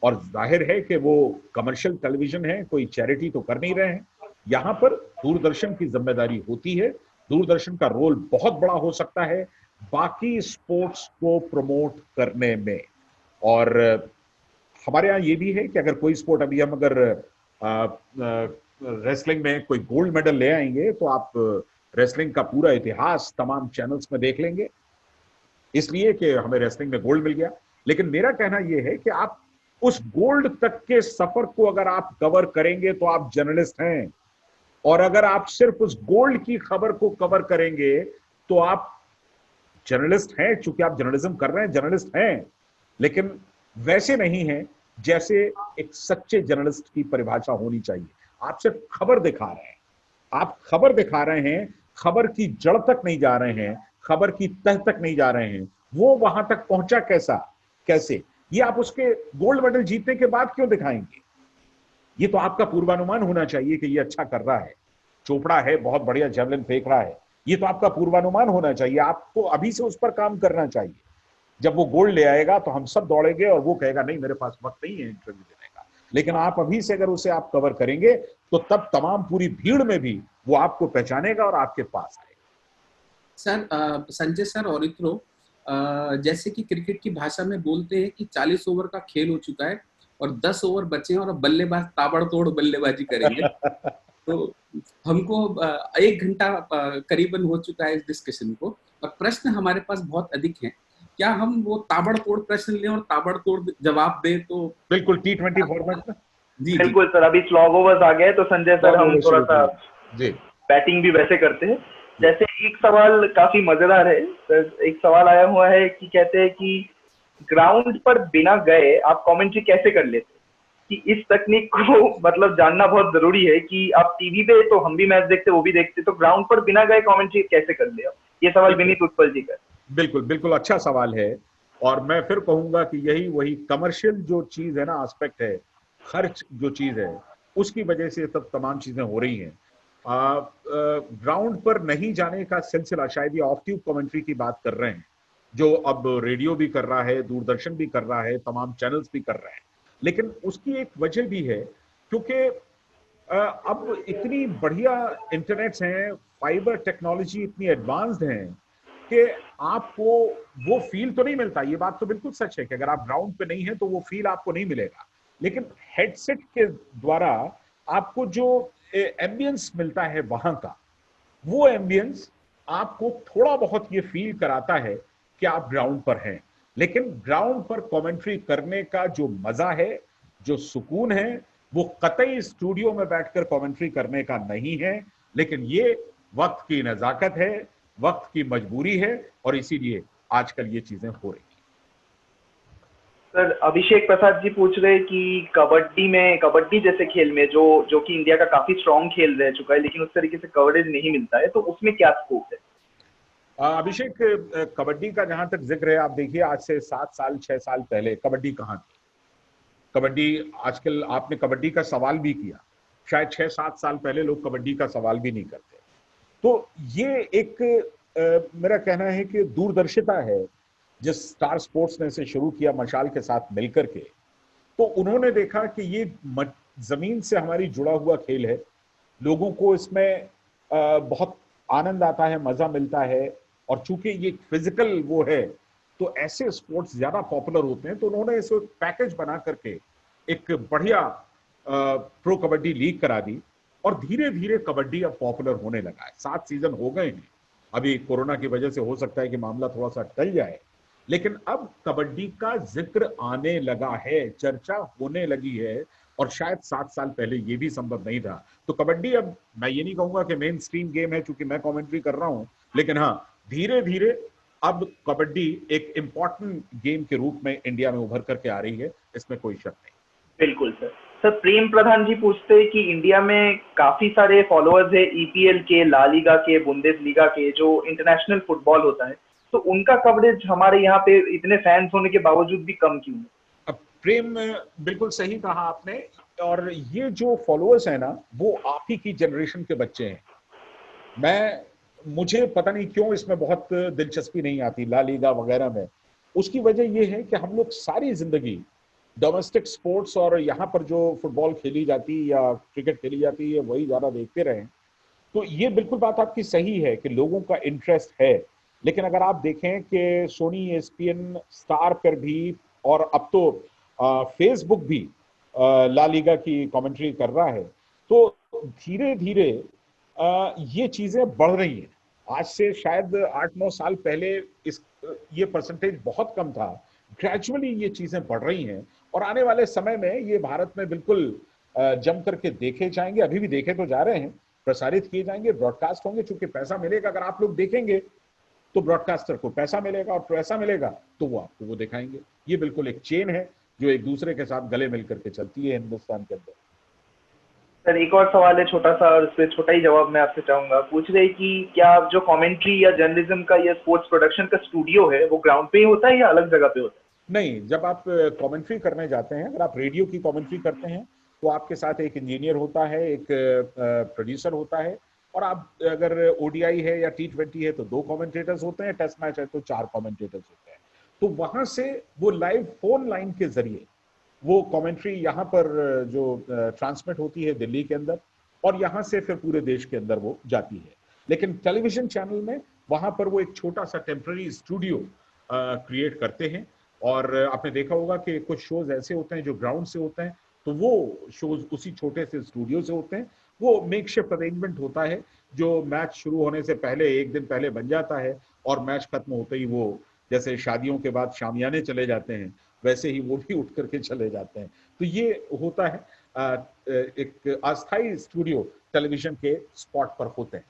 और जाहिर है कि वो कमर्शियल टेलीविजन है, कोई चैरिटी तो कर नहीं रहे हैं। यहाँ पर दूरदर्शन की जिम्मेदारी होती है, दूरदर्शन का रोल बहुत बड़ा हो सकता है बाकी स्पोर्ट्स को प्रमोट करने में। और हमारे यहाँ ये भी है कि अगर कोई स्पोर्ट, अभी हम अगर रेसलिंग में कोई गोल्ड मेडल ले आएंगे तो आप रेसलिंग का पूरा इतिहास तमाम चैनल्स में देख लेंगे, इसलिए कि हमें रेसलिंग में गोल्ड मिल गया। लेकिन मेरा कहना यह है कि आप उस गोल्ड तक के सफर को अगर आप कवर करेंगे तो आप जर्नलिस्ट हैं, और अगर आप सिर्फ उस गोल्ड की खबर को कवर करेंगे तो आप जर्नलिस्ट हैं। चूंकि आप जर्नलिज्म कर रहे हैं, जर्नलिस्ट हैं, लेकिन वैसे नहीं है जैसे एक सच्चे जर्नलिस्ट की परिभाषा होनी चाहिए। आप सिर्फ खबर दिखा रहे हैं, आप खबर दिखा रहे हैं, खबर की जड़ तक नहीं जा रहे हैं, खबर की तह तक नहीं जा रहे हैं। वो वहां तक पहुंचा कैसे, ये आप उसके गोल्ड मेडल जीतने के बाद क्यों दिखाएंगे? ये तो आपका पूर्वानुमान होना चाहिए कि ये अच्छा कर रहा है, चोपड़ा है, बहुत बढ़िया जेवलिन फेंक रहा है, ये तो आपका पूर्वानुमान होना चाहिए। आपको अभी से उस पर काम करना चाहिए। जब वो गोल्ड ले आएगा तो हम सब दौड़ेंगे और वो कहेगा नहीं मेरे पास वक्त नहीं है इंटरव्यू देने का। लेकिन आप अभी से अगर उसे आप कवर करेंगे तो तब तमाम पूरी भीड़ में भी वो आपको पहचानेगा और आपके पास आएगा। सर संजय सर और इतरो, जैसे कि क्रिकेट की भाषा में बोलते हैं कि 40 ओवर का खेल हो चुका है और 10 ओवर बचे हैं और अब बल्लेबाज ताबड़तोड़ बल्लेबाजी करेंगे। तो हमको 1 घंटा करीबन हो चुका है इस डिस्कशन को, और प्रश्न हमारे पास बहुत अधिक हैं। क्या हम वो ताबड़तोड़ प्रश्न लें और ताबड़तोड़ जवाब दें? तो बिल्कुल T20 फॉर्मेट में। जी बिल्कुल सर, अभी स्लॉग ओवर्स आ गए तो संजय सर हम थोड़ा सा जी बैटिंग भी वैसे करते हैं। जैसे एक सवाल काफी मजेदार है सर, एक सवाल आया हुआ है कि कहते हैं कि ग्राउंड पर बिना गए आप कमेंट्री कैसे कर लेते, कि इस तकनीक को मतलब जानना बहुत जरूरी है कि आप टीवी पे तो हम भी मैच देखते वो भी देखते, तो ग्राउंड पर बिना गए कमेंट्री कैसे कर ले आप? ये सवाल विनीत उत्पल जी का। बिल्कुल बिल्कुल अच्छा सवाल है, और मैं फिर कहूंगा कि यही वही कमर्शियल जो चीज है ना, एस्पेक्ट है, खर्च जो चीज है, उसकी वजह से सब तमाम चीजें हो रही हैं। ग्राउंड पर नहीं जाने का सिलसिला, शायद ये ऑफ ट्यूब कमेंट्री की बात कर रहे हैं, जो अब रेडियो भी कर रहा है, दूरदर्शन भी कर रहा है, तमाम चैनल्स भी कर रहे हैं। लेकिन उसकी एक वजह भी है क्योंकि अब इतनी बढ़िया इंटरनेट्स हैं, फाइबर टेक्नोलॉजी इतनी एडवांस्ड है कि आपको वो फील तो नहीं मिलता। ये बात तो बिल्कुल सच है कि अगर आप ग्राउंड पे नहीं है तो वो फील आपको नहीं मिलेगा, लेकिन हेडसेट के द्वारा आपको जो एम्बियंस मिलता है वहां का, वो एम्बियंस आपको थोड़ा बहुत ये फील कराता है कि आप ग्राउंड पर हैं। लेकिन ग्राउंड पर कमेंट्री करने का जो मजा है, जो सुकून है, वो कतई स्टूडियो में बैठकर कमेंट्री करने का नहीं है। लेकिन ये वक्त की नजाकत है, वक्त की मजबूरी है, और इसीलिए आजकल ये चीजें हो रही हैं। सर अभिषेक प्रसाद जी पूछ रहे हैं कि कबड्डी जैसे खेल में जो कि इंडिया का काफी स्ट्रॉन्ग खेल रह चुका है, लेकिन उस तरीके से कवरेज नहीं मिलता है, तो उसमें क्या स्कोप है? अभिषेक, कबड्डी का जहां तक जिक्र है, आप देखिए आज से 7 साल 6 साल पहले कबड्डी कहाँ थी। कबड्डी, आजकल आपने कबड्डी का सवाल भी किया, शायद 6-7 साल पहले लोग कबड्डी का सवाल भी नहीं करते। तो ये एक मेरा कहना है कि दूरदर्शिता है। जिस स्टार स्पोर्ट्स ने इसे शुरू किया मशाल के साथ मिलकर के, तो उन्होंने देखा कि ये जमीन से हमारी जुड़ा हुआ खेल है, लोगों को इसमें बहुत आनंद आता है, मजा मिलता है, और चूंकि ये फिजिकल वो है तो ऐसे स्पोर्ट्स ज्यादा पॉपुलर होते हैं। तो उन्होंने इसे पैकेज बना करके एक बढ़िया प्रो कबड्डी लीग करा दी, और धीरे धीरे कबड्डी अब पॉपुलर होने लगा है। 7 सीजन हो गए हैं। अभी कोरोना की वजह से हो सकता है कि मामला थोड़ा सा टल जाए, लेकिन अब कबड्डी का जिक्र आने लगा है, चर्चा होने लगी है, और शायद 7 साल पहले ये भी संभव नहीं था। तो कबड्डी, अब मैं ये नहीं कहूंगा कि मेन स्ट्रीम गेम है चूंकि मैं कमेंट्री कर रहा हूं, लेकिन हाँ, धीरे धीरे अब कबड्डी एक इंपॉर्टेंट गेम के रूप में इंडिया में उभर करके आ रही है, इसमें कोई शक नहीं। बिल्कुल सर। सर प्रेम प्रधान जी पूछते हैं कि इंडिया में काफी सारे फॉलोअर्स है ईपीएल के, ला लीगा के, बुंदेसलीगा के, जो इंटरनेशनल फुटबॉल होता है, तो उनका कवरेज हमारे यहाँ पे इतने फैंस होने के बावजूद भी कम क्यों है? अब प्रेम, बिल्कुल सही कहा आपने, और ये जो फॉलोअर्स है ना, वो आप ही की जनरेशन के बच्चे हैं। मुझे पता नहीं क्यों इसमें बहुत दिलचस्पी नहीं आती ला लीगा वगैरह में। उसकी वजह ये है कि हम लोग सारी जिंदगी डोमेस्टिक स्पोर्ट्स और यहाँ पर जो फुटबॉल खेली जाती है या क्रिकेट खेली जाती है वही ज्यादा देखते रहे। तो ये बिल्कुल बात आपकी सही है कि लोगों का इंटरेस्ट है, लेकिन अगर आप देखें कि सोनी, ESPN, स्टार पर भी, और अब तो फेसबुक भी ला लीगा की कमेंट्री कर रहा है, तो धीरे धीरे ये चीजें बढ़ रही हैं। आज से शायद 8-9 साल पहले ये परसेंटेज बहुत कम था। ग्रेजुअली ये चीजें बढ़ रही हैं, और आने वाले समय में ये भारत में बिल्कुल जम करके देखे जाएंगे। अभी भी देखे तो जा रहे हैं, प्रसारित किए जाएंगे, ब्रॉडकास्ट होंगे, चूंकि पैसा मिलेगा। अगर आप लोग देखेंगे तो ब्रॉडकास्टर को पैसा मिलेगा, और पैसा मिलेगा तो वो आपको वो दिखाएंगे। ये बिल्कुल एक चेन है जो एक दूसरे के साथ गले मिल करके चलती है हिंदुस्तान के अंदर। सर एक और सवाल है छोटा सा, और उस पर छोटा ही जवाब मैं आपसे चाहूंगा। पूछ रहे कि क्या जो कमेंट्री या जर्नलिज्म का या स्पोर्ट्स प्रोडक्शन का स्टूडियो है वो ग्राउंड पे ही होता है या अलग जगह पे होता है? नहीं, जब आप कमेंट्री करने जाते हैं, अगर आप रेडियो की कमेंट्री करते हैं तो आपके साथ एक इंजीनियर होता है, एक प्रोड्यूसर होता है, और आप अगर ODI है या T20 है तो 2 कमेंटेटर्स होते हैं, टेस्ट मैच है तो 4 कमेंटेटर्स होते हैं। तो वहां से वो लाइव फोन लाइन के जरिए वो कमेंट्री यहाँ पर जो ट्रांसमिट होती है दिल्ली के अंदर, और यहाँ से फिर पूरे देश के अंदर वो जाती है। लेकिन टेलीविजन चैनल में वहां पर वो एक छोटा सा टेम्पररी स्टूडियो क्रिएट करते हैं, और आपने देखा होगा कि कुछ शोज ऐसे होते हैं जो ग्राउंड से होते हैं, तो वो शोज उसी छोटे से स्टूडियो से होते हैं। वो मेकशिफ्ट अरेंजमेंट होता है जो मैच शुरू होने से पहले एक दिन पहले बन जाता है, और मैच खत्म होते ही वो, जैसे शादियों के बाद शामियाने चले जाते हैं, वैसे ही वो भी उठ करके चले जाते हैं। तो ये होता है, एक अस्थाई स्टूडियो टेलीविजन के स्पॉट पर होते हैं।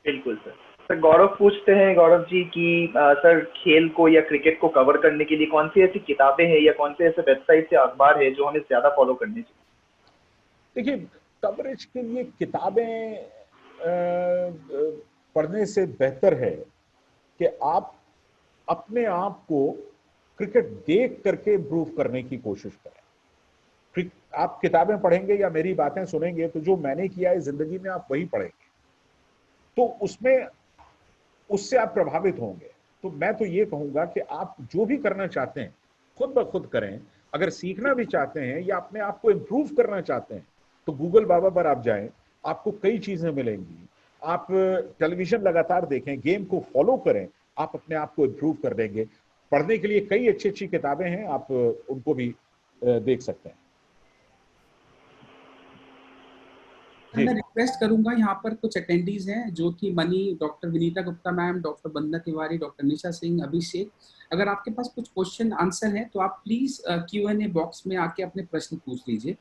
बिल्कुल सर। सर गौरव पूछते हैं, गौरव जी की सर खेल को या क्रिकेट को कवर करने के लिए कौन सी ऐसी किताबें हैं या कौन से ऐसे वेबसाइट या अखबार है जो हमें ज्यादा फॉलो करनी चाहिए? देखिए, कवरेज के लिए किताबें पढ़ने से बेहतर है कि आप अपने आप को क्रिकेट देख करके इम्प्रूव करने की कोशिश करें। आप किताबें पढ़ेंगे या मेरी बातें सुनेंगे तो जो मैंने किया है जिंदगी में आप वही पढ़ेंगे, तो उससे आप प्रभावित होंगे। तो मैं तो ये कहूंगा कि आप जो भी करना चाहते हैं खुद ब खुद करें। अगर सीखना भी चाहते हैं या अपने आप को इम्प्रूव करना चाहते हैं तो गूगल बाबा पर आप जाएं, आपको कई चीजें मिलेंगी। आप टेलीविजन लगातार देखें, गेम को फॉलो करें, आप अपने आप को इम्प्रूव कर देंगे। पढ़ने के लिए कई अच्छी अच्छी किताबें हैं, आप उनको भी देख सकते हैं। मैं रिक्वेस्ट करूंगा, यहाँ पर कुछ अटेंडीज हैं, Jyoti Mani, doctor Vinita Gupta ma'am, doctor Bandana Tiwari, doctor Nisha Singh, Abhishek. अगर आपके पास कुछ क्वेश्चन आंसर है तो आप प्लीज Q&A बॉक्स में आके अपने प्रश्न पूछ लीजिए।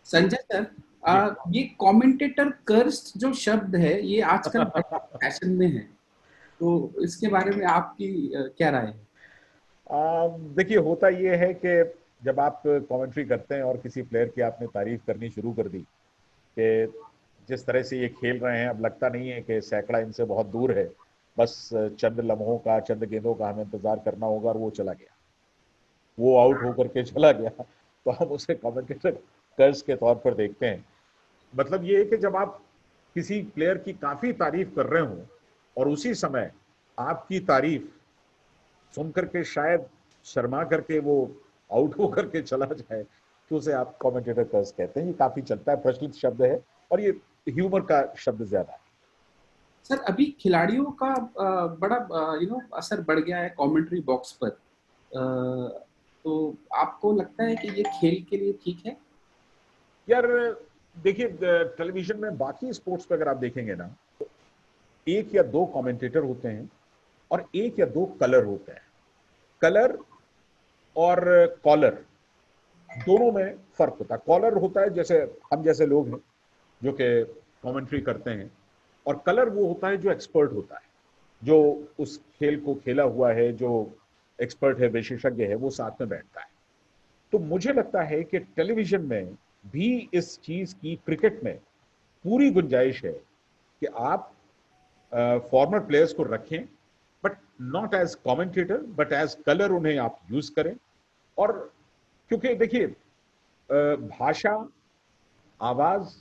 संजय सर, ये कमेंटेटर कर्स्ट जो शब्द है ये आजकल फैशन में है, तो इसके बारे में आपकी क्या राय है? देखिए, होता ये है कि जब आप कमेंट्री करते हैं और किसी प्लेयर की आपने तारीफ करनी शुरू कर दी कि जिस तरह से ये खेल रहे हैं, अब लगता नहीं है कि सैकड़ा इनसे बहुत दूर है, बस चंद लम्हों का, चंद गेंदों का हमें इंतजार करना होगा, और वो चला गया, वो आउट होकर के चला गया, तो हम उसे कमेंटेटर कर्ज के तौर पर देखते हैं। मतलब ये है कि जब आप किसी प्लेयर की काफी तारीफ कर रहे हो और उसी समय आपकी तारीफ सुन करके शायद शर्मा करके वो आउट होकर के चला जाए, तो उसे आप कमेंटेटर कर्ज कहते हैं। ये काफी चलता है, प्रचलित शब्द है, और ये ह्यूमर का शब्द ज्यादा है। सर अभी खिलाड़ियों का बड़ा असर बढ़ गया है कमेंट्री बॉक्स पर, तो आपको लगता है कि ये खेल के लिए ठीक है? यार देखिए, टेलीविजन में बाकी स्पोर्ट्स पे अगर आप देखेंगे ना, तो एक या दो कमेंटेटर होते हैं और एक या दो कलर होते हैं। कलर और कॉलर दोनों में फर्क होता है। कॉलर होता है जैसे हम जैसे लोग हैं जो कि कमेंट्री करते हैं, और कलर वो होता है जो एक्सपर्ट होता है, जो उस खेल को खेला हुआ है, जो एक्सपर्ट है, विशेषज्ञ है, वो साथ में बैठता है। तो मुझे लगता है कि टेलीविजन में भी इस चीज की, क्रिकेट में पूरी गुंजाइश है कि आप फॉर्मर प्लेयर्स को रखें, but not as commentator, but as colour उन्हें आप यूज करें। और क्योंकि देखिए, भाषा, आवाज,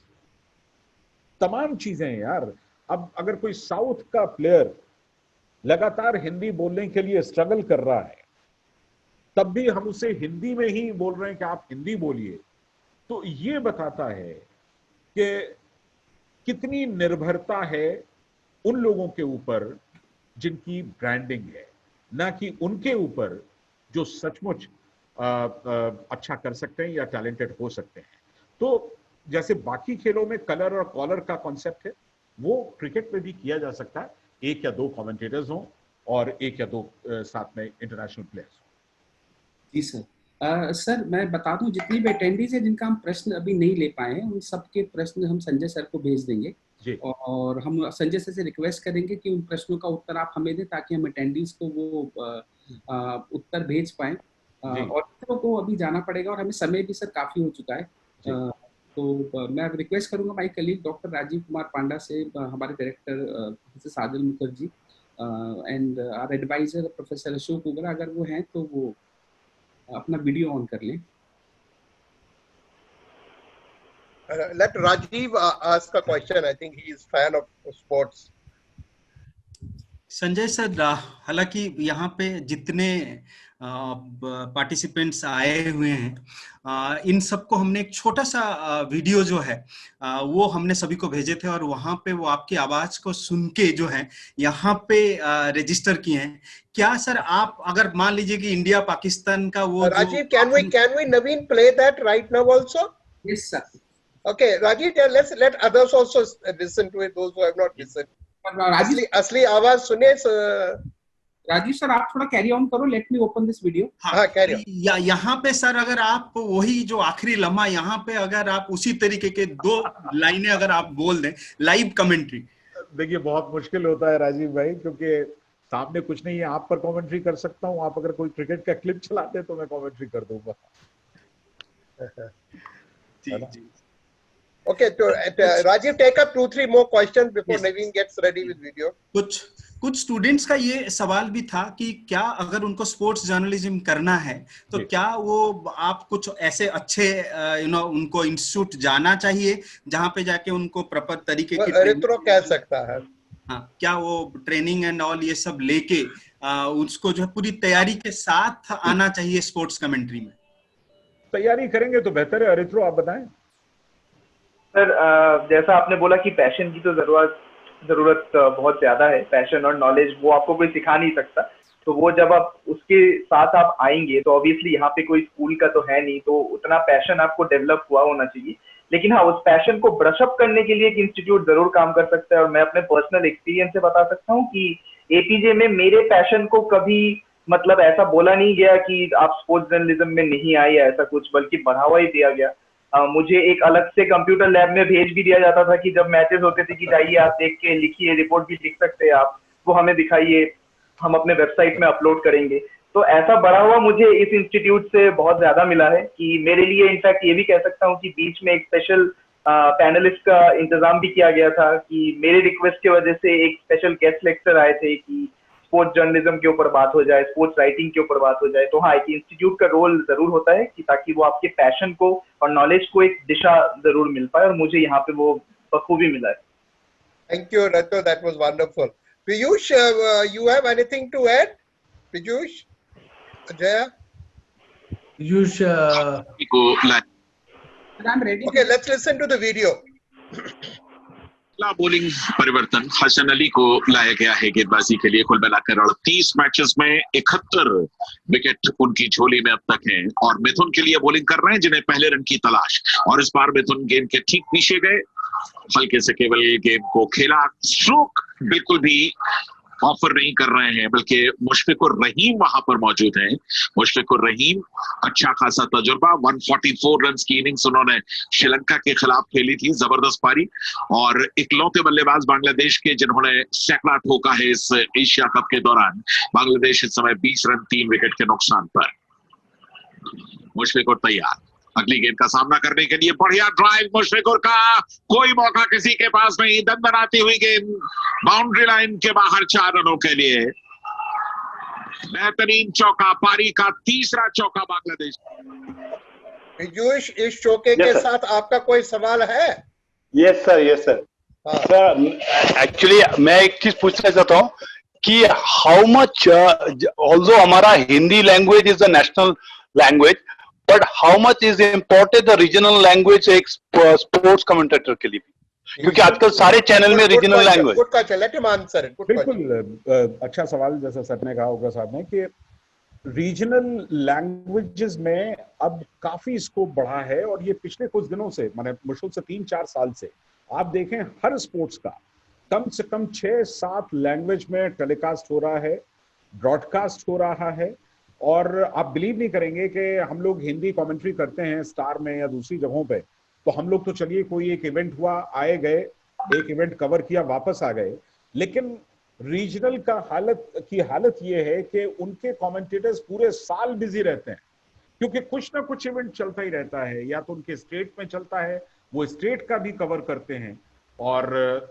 तमाम चीजें हैं यार। अब अगर कोई साउथ का प्लेयर लगातार हिंदी बोलने के लिए स्ट्रगल कर रहा है, तब भी हम उसे हिंदी में ही बोल रहे हैं कि आप हिंदी बोलिए, तो ये बताता है कि कितनी निर्भरता है उन लोगों के ऊपर जिनकी ब्रांडिंग है, ना कि उनके ऊपर जो सचमुच अच्छा कर सकते हैं या टैलेंटेड हो सकते हैं। तो जैसे बाकी खेलों में कलर और कॉलर का कॉन्सेप्ट है, वो क्रिकेट में भी किया जा सकता है। एक या दो कमेंटेटर्स हों और एक या दो साथ में इंटरनेशनल प्लेयर्स हों। जी सर। सर मैं बता दूं, जितनी भी अटेंडीज है जिनका हम प्रश्न अभी नहीं ले पाए हैं, उन सबके प्रश्न हम संजय सर को भेज देंगे जी। और हम संजय सर से रिक्वेस्ट करेंगे कि उन प्रश्नों का उत्तर आप हमें दें ताकि हम अटेंडीज को वो उत्तर भेज पाएं। और उत्तरों को अभी जाना पड़ेगा और हमें समय भी सर काफी हो चुका है। तो मैं रिक्वेस्ट करूंगा my colleague doctor Rajeev Kumar Panda से, हमारे director professor Sajal Mukherjee and our advisor professor Ashok Ugra, अगर वो हैं तो वो अपना वीडियो ऑन कर लें। Let Rajiv ask a question. I think he is fan of sports. Sanjay sir, हालांकि यहाँ पे जितने पार्टिसिपेंट्स आए हुए हैं, इन सबको हमने एक छोटा सा वीडियो जो है वो हमने सभी को भेजे थे, और वहां पे वो आपकी आवाज को सुन के जो है यहाँ पे रजिस्टर किए हैं। क्या सर आप अगर मान लीजिए कि इंडिया पाकिस्तान का वो Rajiv, can we Naveen play that right now also? Yes, sir. Okay, Rajiv, let others also listen to it. Those who have not listened. Rajiv असली आवाज सुने. राजीव सर, आप थोड़ा कैरी ऑन करो. Let me open this video. हाँ, carry on. यहाँ पे sir अगर आप वही जो आखिरी लम्हा यहाँ पे अगर आप उसी तरीके के 2 लाइनें अगर आप बोल दें लाइव कमेंट्री. देखिए बहुत मुश्किल होता है राजीव भाई, क्योंकि सामने कुछ नहीं है. आप पर कमेंट्री कर सकता हूँ, आप अगर कोई क्रिकेट का क्लिप चलाते हैं तो मैं कमेंट्री कर दूंगा. जी. Okay, so Rajiv, take up 2-3 more questions before Yes. Naveen gets ready with video. कुछ स्टूडेंट्स का ये सवाल भी था कि क्या अगर उनको स्पोर्ट्स जर्नलिज्म करना है तो क्या वो आप कुछ ऐसे अच्छे उनको इंस्टीट्यूट जाना चाहिए जहां पे जाके उनको प्रॉपर तरीके की अरित्रो कह सकता है. हाँ, क्या वो ट्रेनिंग एंड ऑल ये सब लेके उसको जो है पूरी तैयारी के साथ आना चाहिए स्पोर्ट्स कमेंट्री में? तैयारी करेंगे तो बेहतर है. अरित्रो आप बताएं. सर, जैसा आपने बोला कि पैशन की तो जरूरत बहुत ज्यादा है. पैशन और नॉलेज वो आपको कोई सिखा नहीं सकता. तो वो जब आप उसके साथ आप आएंगे तो ऑब्वियसली यहाँ पे कोई स्कूल का तो है नहीं, तो उतना पैशन आपको डेवलप हुआ होना चाहिए. लेकिन हाँ, उस पैशन को ब्रश अप करने के लिए एक इंस्टीट्यूट जरूर काम कर सकता है. और मैं अपने पर्सनल एक्सपीरियंस से बता सकता हूँ कि एपीजे में मेरे पैशन को कभी मतलब ऐसा बोला नहीं गया कि आप स्पोर्ट्स जर्नलिज्म में नहीं आए या ऐसा कुछ, बल्कि बढ़ावा ही दिया गया. मुझे एक अलग से कंप्यूटर लैब में भेज भी दिया जाता था कि जब मैचेस होते थे कि जाइए आप देख के लिखिए, रिपोर्ट भी लिख सकते हैं आप, वो हमें दिखाइए, हम अपने वेबसाइट में अपलोड करेंगे. तो ऐसा बढ़ा हुआ मुझे इस इंस्टीट्यूट से बहुत ज्यादा मिला है कि मेरे लिए इनफैक्ट ये भी कह सकता हूँ कि बीच में एक स्पेशल पैनलिस्ट का इंतजाम भी किया गया था कि मेरे रिक्वेस्ट की वजह से एक स्पेशल गेस्ट लेक्चर आए थे कि स्पोर्ट्स जर्नलिज्म के ऊपर बात हो जाए, स्पोर्ट्स राइटिंग के ऊपर बात हो जाए. तो हाँ, एक इंस्टीट्यूट का रोल जरूर होता है कि ताकि वो आपके पैशन को और नॉलेज को एक दिशा जरूर मिल पाए, और मुझे यहाँ पे वो बखूबी मिला है. Thank you, Rato. That was wonderful. Piyush, you have anything to add? Piyush? Jaya? Piyush, I'm ready. Okay, let's listen to the video. Bowling परिवर्तन हसन अली को लाया गया है गेंदबाजी के लिए. कुल मिलाकर 38 मैचेस में 71 विकेट उनकी झोली में अब तक हैं, और मिथुन के लिए बॉलिंग कर रहे हैं जिन्हें पहले रन की तलाश. और इस बार मिथुन गेंद के ठीक पीछे गए, हल्के से केवल गेंद को खेला. स्ट्रोक बिल्कुल भी ऑफर नहीं कर रहे हैं, बल्कि मुशफिकुर रहीम वहां पर मौजूद हैं. मुशफिकुर रहीम अच्छा खासा तजुर्बा, 144 रन की इनिंग्स उन्होंने श्रीलंका के खिलाफ खेली थी, जबरदस्त पारी. और इकलौते बल्लेबाज बांग्लादेश के जिन्होंने सैकड़ा ठोका है इस एशिया कप के दौरान. बांग्लादेश इस समय 20 रन 3 विकेट के नुकसान पर. मुशफिकुर तैयार अगली गेंद का सामना करने के लिए. बढ़िया ड्राइव मुशफिकुर का, कोई मौका किसी के पास नहीं. दंदनाती हुई गेंद बाउंड्री लाइन के बाहर 4 रनों के लिए. बेहतरीन चौका, पारी का तीसरा चौका बांग्लादेश. पीयूष, इस चौके के साथ आपका कोई सवाल है? Yes sir. सर एक्चुअली मैं एक चीज पूछना चाहता हूँ कि हाउ मच, ऑल्दो हमारा Hindi language is the national language, but how much is imported the regional language एक स्पोर्ट्स कमेंटेटर के लिए, क्योंकि आजकल सारे चैनल में रीजनल लैंग्वेज. बिल्कुल अच्छा सवाल. जैसा सर ने कहा होगा साहब ने कि रीजनल लैंग्वेजेस में अब काफी स्कोप बढ़ा है, और ये पिछले कुछ दिनों से, माने मुश्किल से 3-4 साल से आप देखें हर स्पोर्ट्स का कम से कम 6-7 लैंग्वेज में टेलीकास्ट हो रहा है, ब्रॉडकास्ट हो रहा है. और आप बिलीव नहीं करेंगे कि हम लोग हिंदी कमेंट्री करते हैं स्टार में या दूसरी जगहों पे, तो हम लोग तो चलिए कोई एक इवेंट हुआ, आए गए, एक इवेंट कवर किया, वापस आ गए. लेकिन रीजनल का हालत ये है कि उनके कमेंटेटर्स पूरे साल बिजी रहते हैं, क्योंकि कुछ ना कुछ इवेंट चलता ही रहता है. या तो उनके स्टेट में चलता है, वो स्टेट का भी कवर करते हैं, और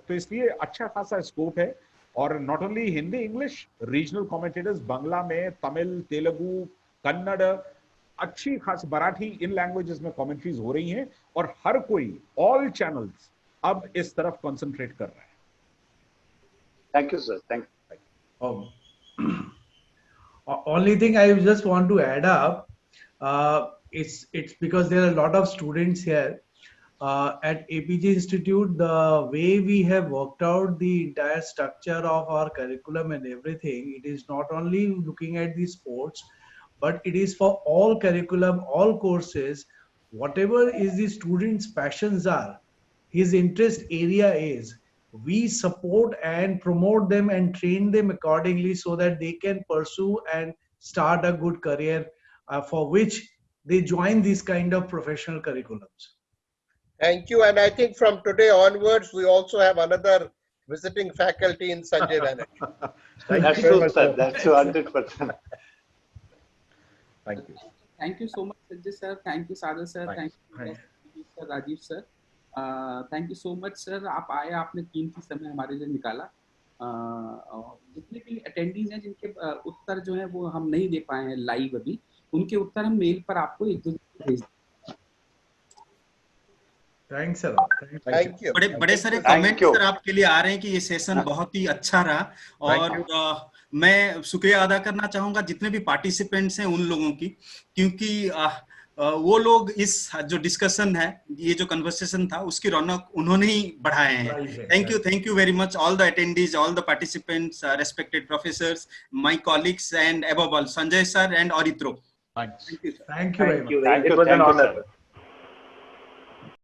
तो इसलिए अच्छा खासा स्कोप है. और not only Hindi, English, regional commentators Bangla में, तमिल, तेलुगु, कन्नड़, अच्छी खासी मराठी, इन लैंग्वेजेस में कमेंट्रीज हो रही हैं. और हर कोई, ऑल चैनल्स अब इस तरफ कंसंट्रेट कर रहा है। Thank you sir, thank you. Only thing I just want to add up, it's because there are a lot of students here. At APJ Institute, the way we have worked out the entire structure of our curriculum and everything, it is not only looking at the sports, but it is for all curriculum, all courses, whatever is the student's passions are, his interest area is, we support and promote them and train them accordingly so that they can pursue and start a good career, for which they join these kind of professional curriculums. Thank you. And I think from today onwards, we also have another visiting faculty in Sanjay Banerjee. That's true, sir. That's 100%. Thank you. Thank you so much, Sanjay sir. Thank you, Sagar sir. Thank you, sir, Rajiv sir. Thank you so much, sir. आप आए, आपने कीमती समय हमारे लिए निकाला। जितने भी अटेंडीज हैं जिनके उत्तर जो हैं वो हम नहीं दे पाए हैं लाइव अभी, उनके उत्तर हम मेल पर आपको एक दो भेज देंगे। Thanks sir. Thank you. बड़े सारे कमेंट सर आपके लिए आ रहे हैं कि ये सेशन बहुत ही अच्छा रहा, और मैं शुक्रिया अदा करना चाहूंगा जितने भी पार्टिसिपेंट्स हैं उन लोगों की, क्योंकि वो लोग इस जो डिस्कशन है, ये जो कन्वर्सेशन था, उसकी रौनक उन्होंने ही बढ़ाए हैं। Thank you very much all the attendees, all the participants, respected professors, my colleagues, and above all Sanjay sir and Aritro. Thanks. Thank you very much. It was an honor.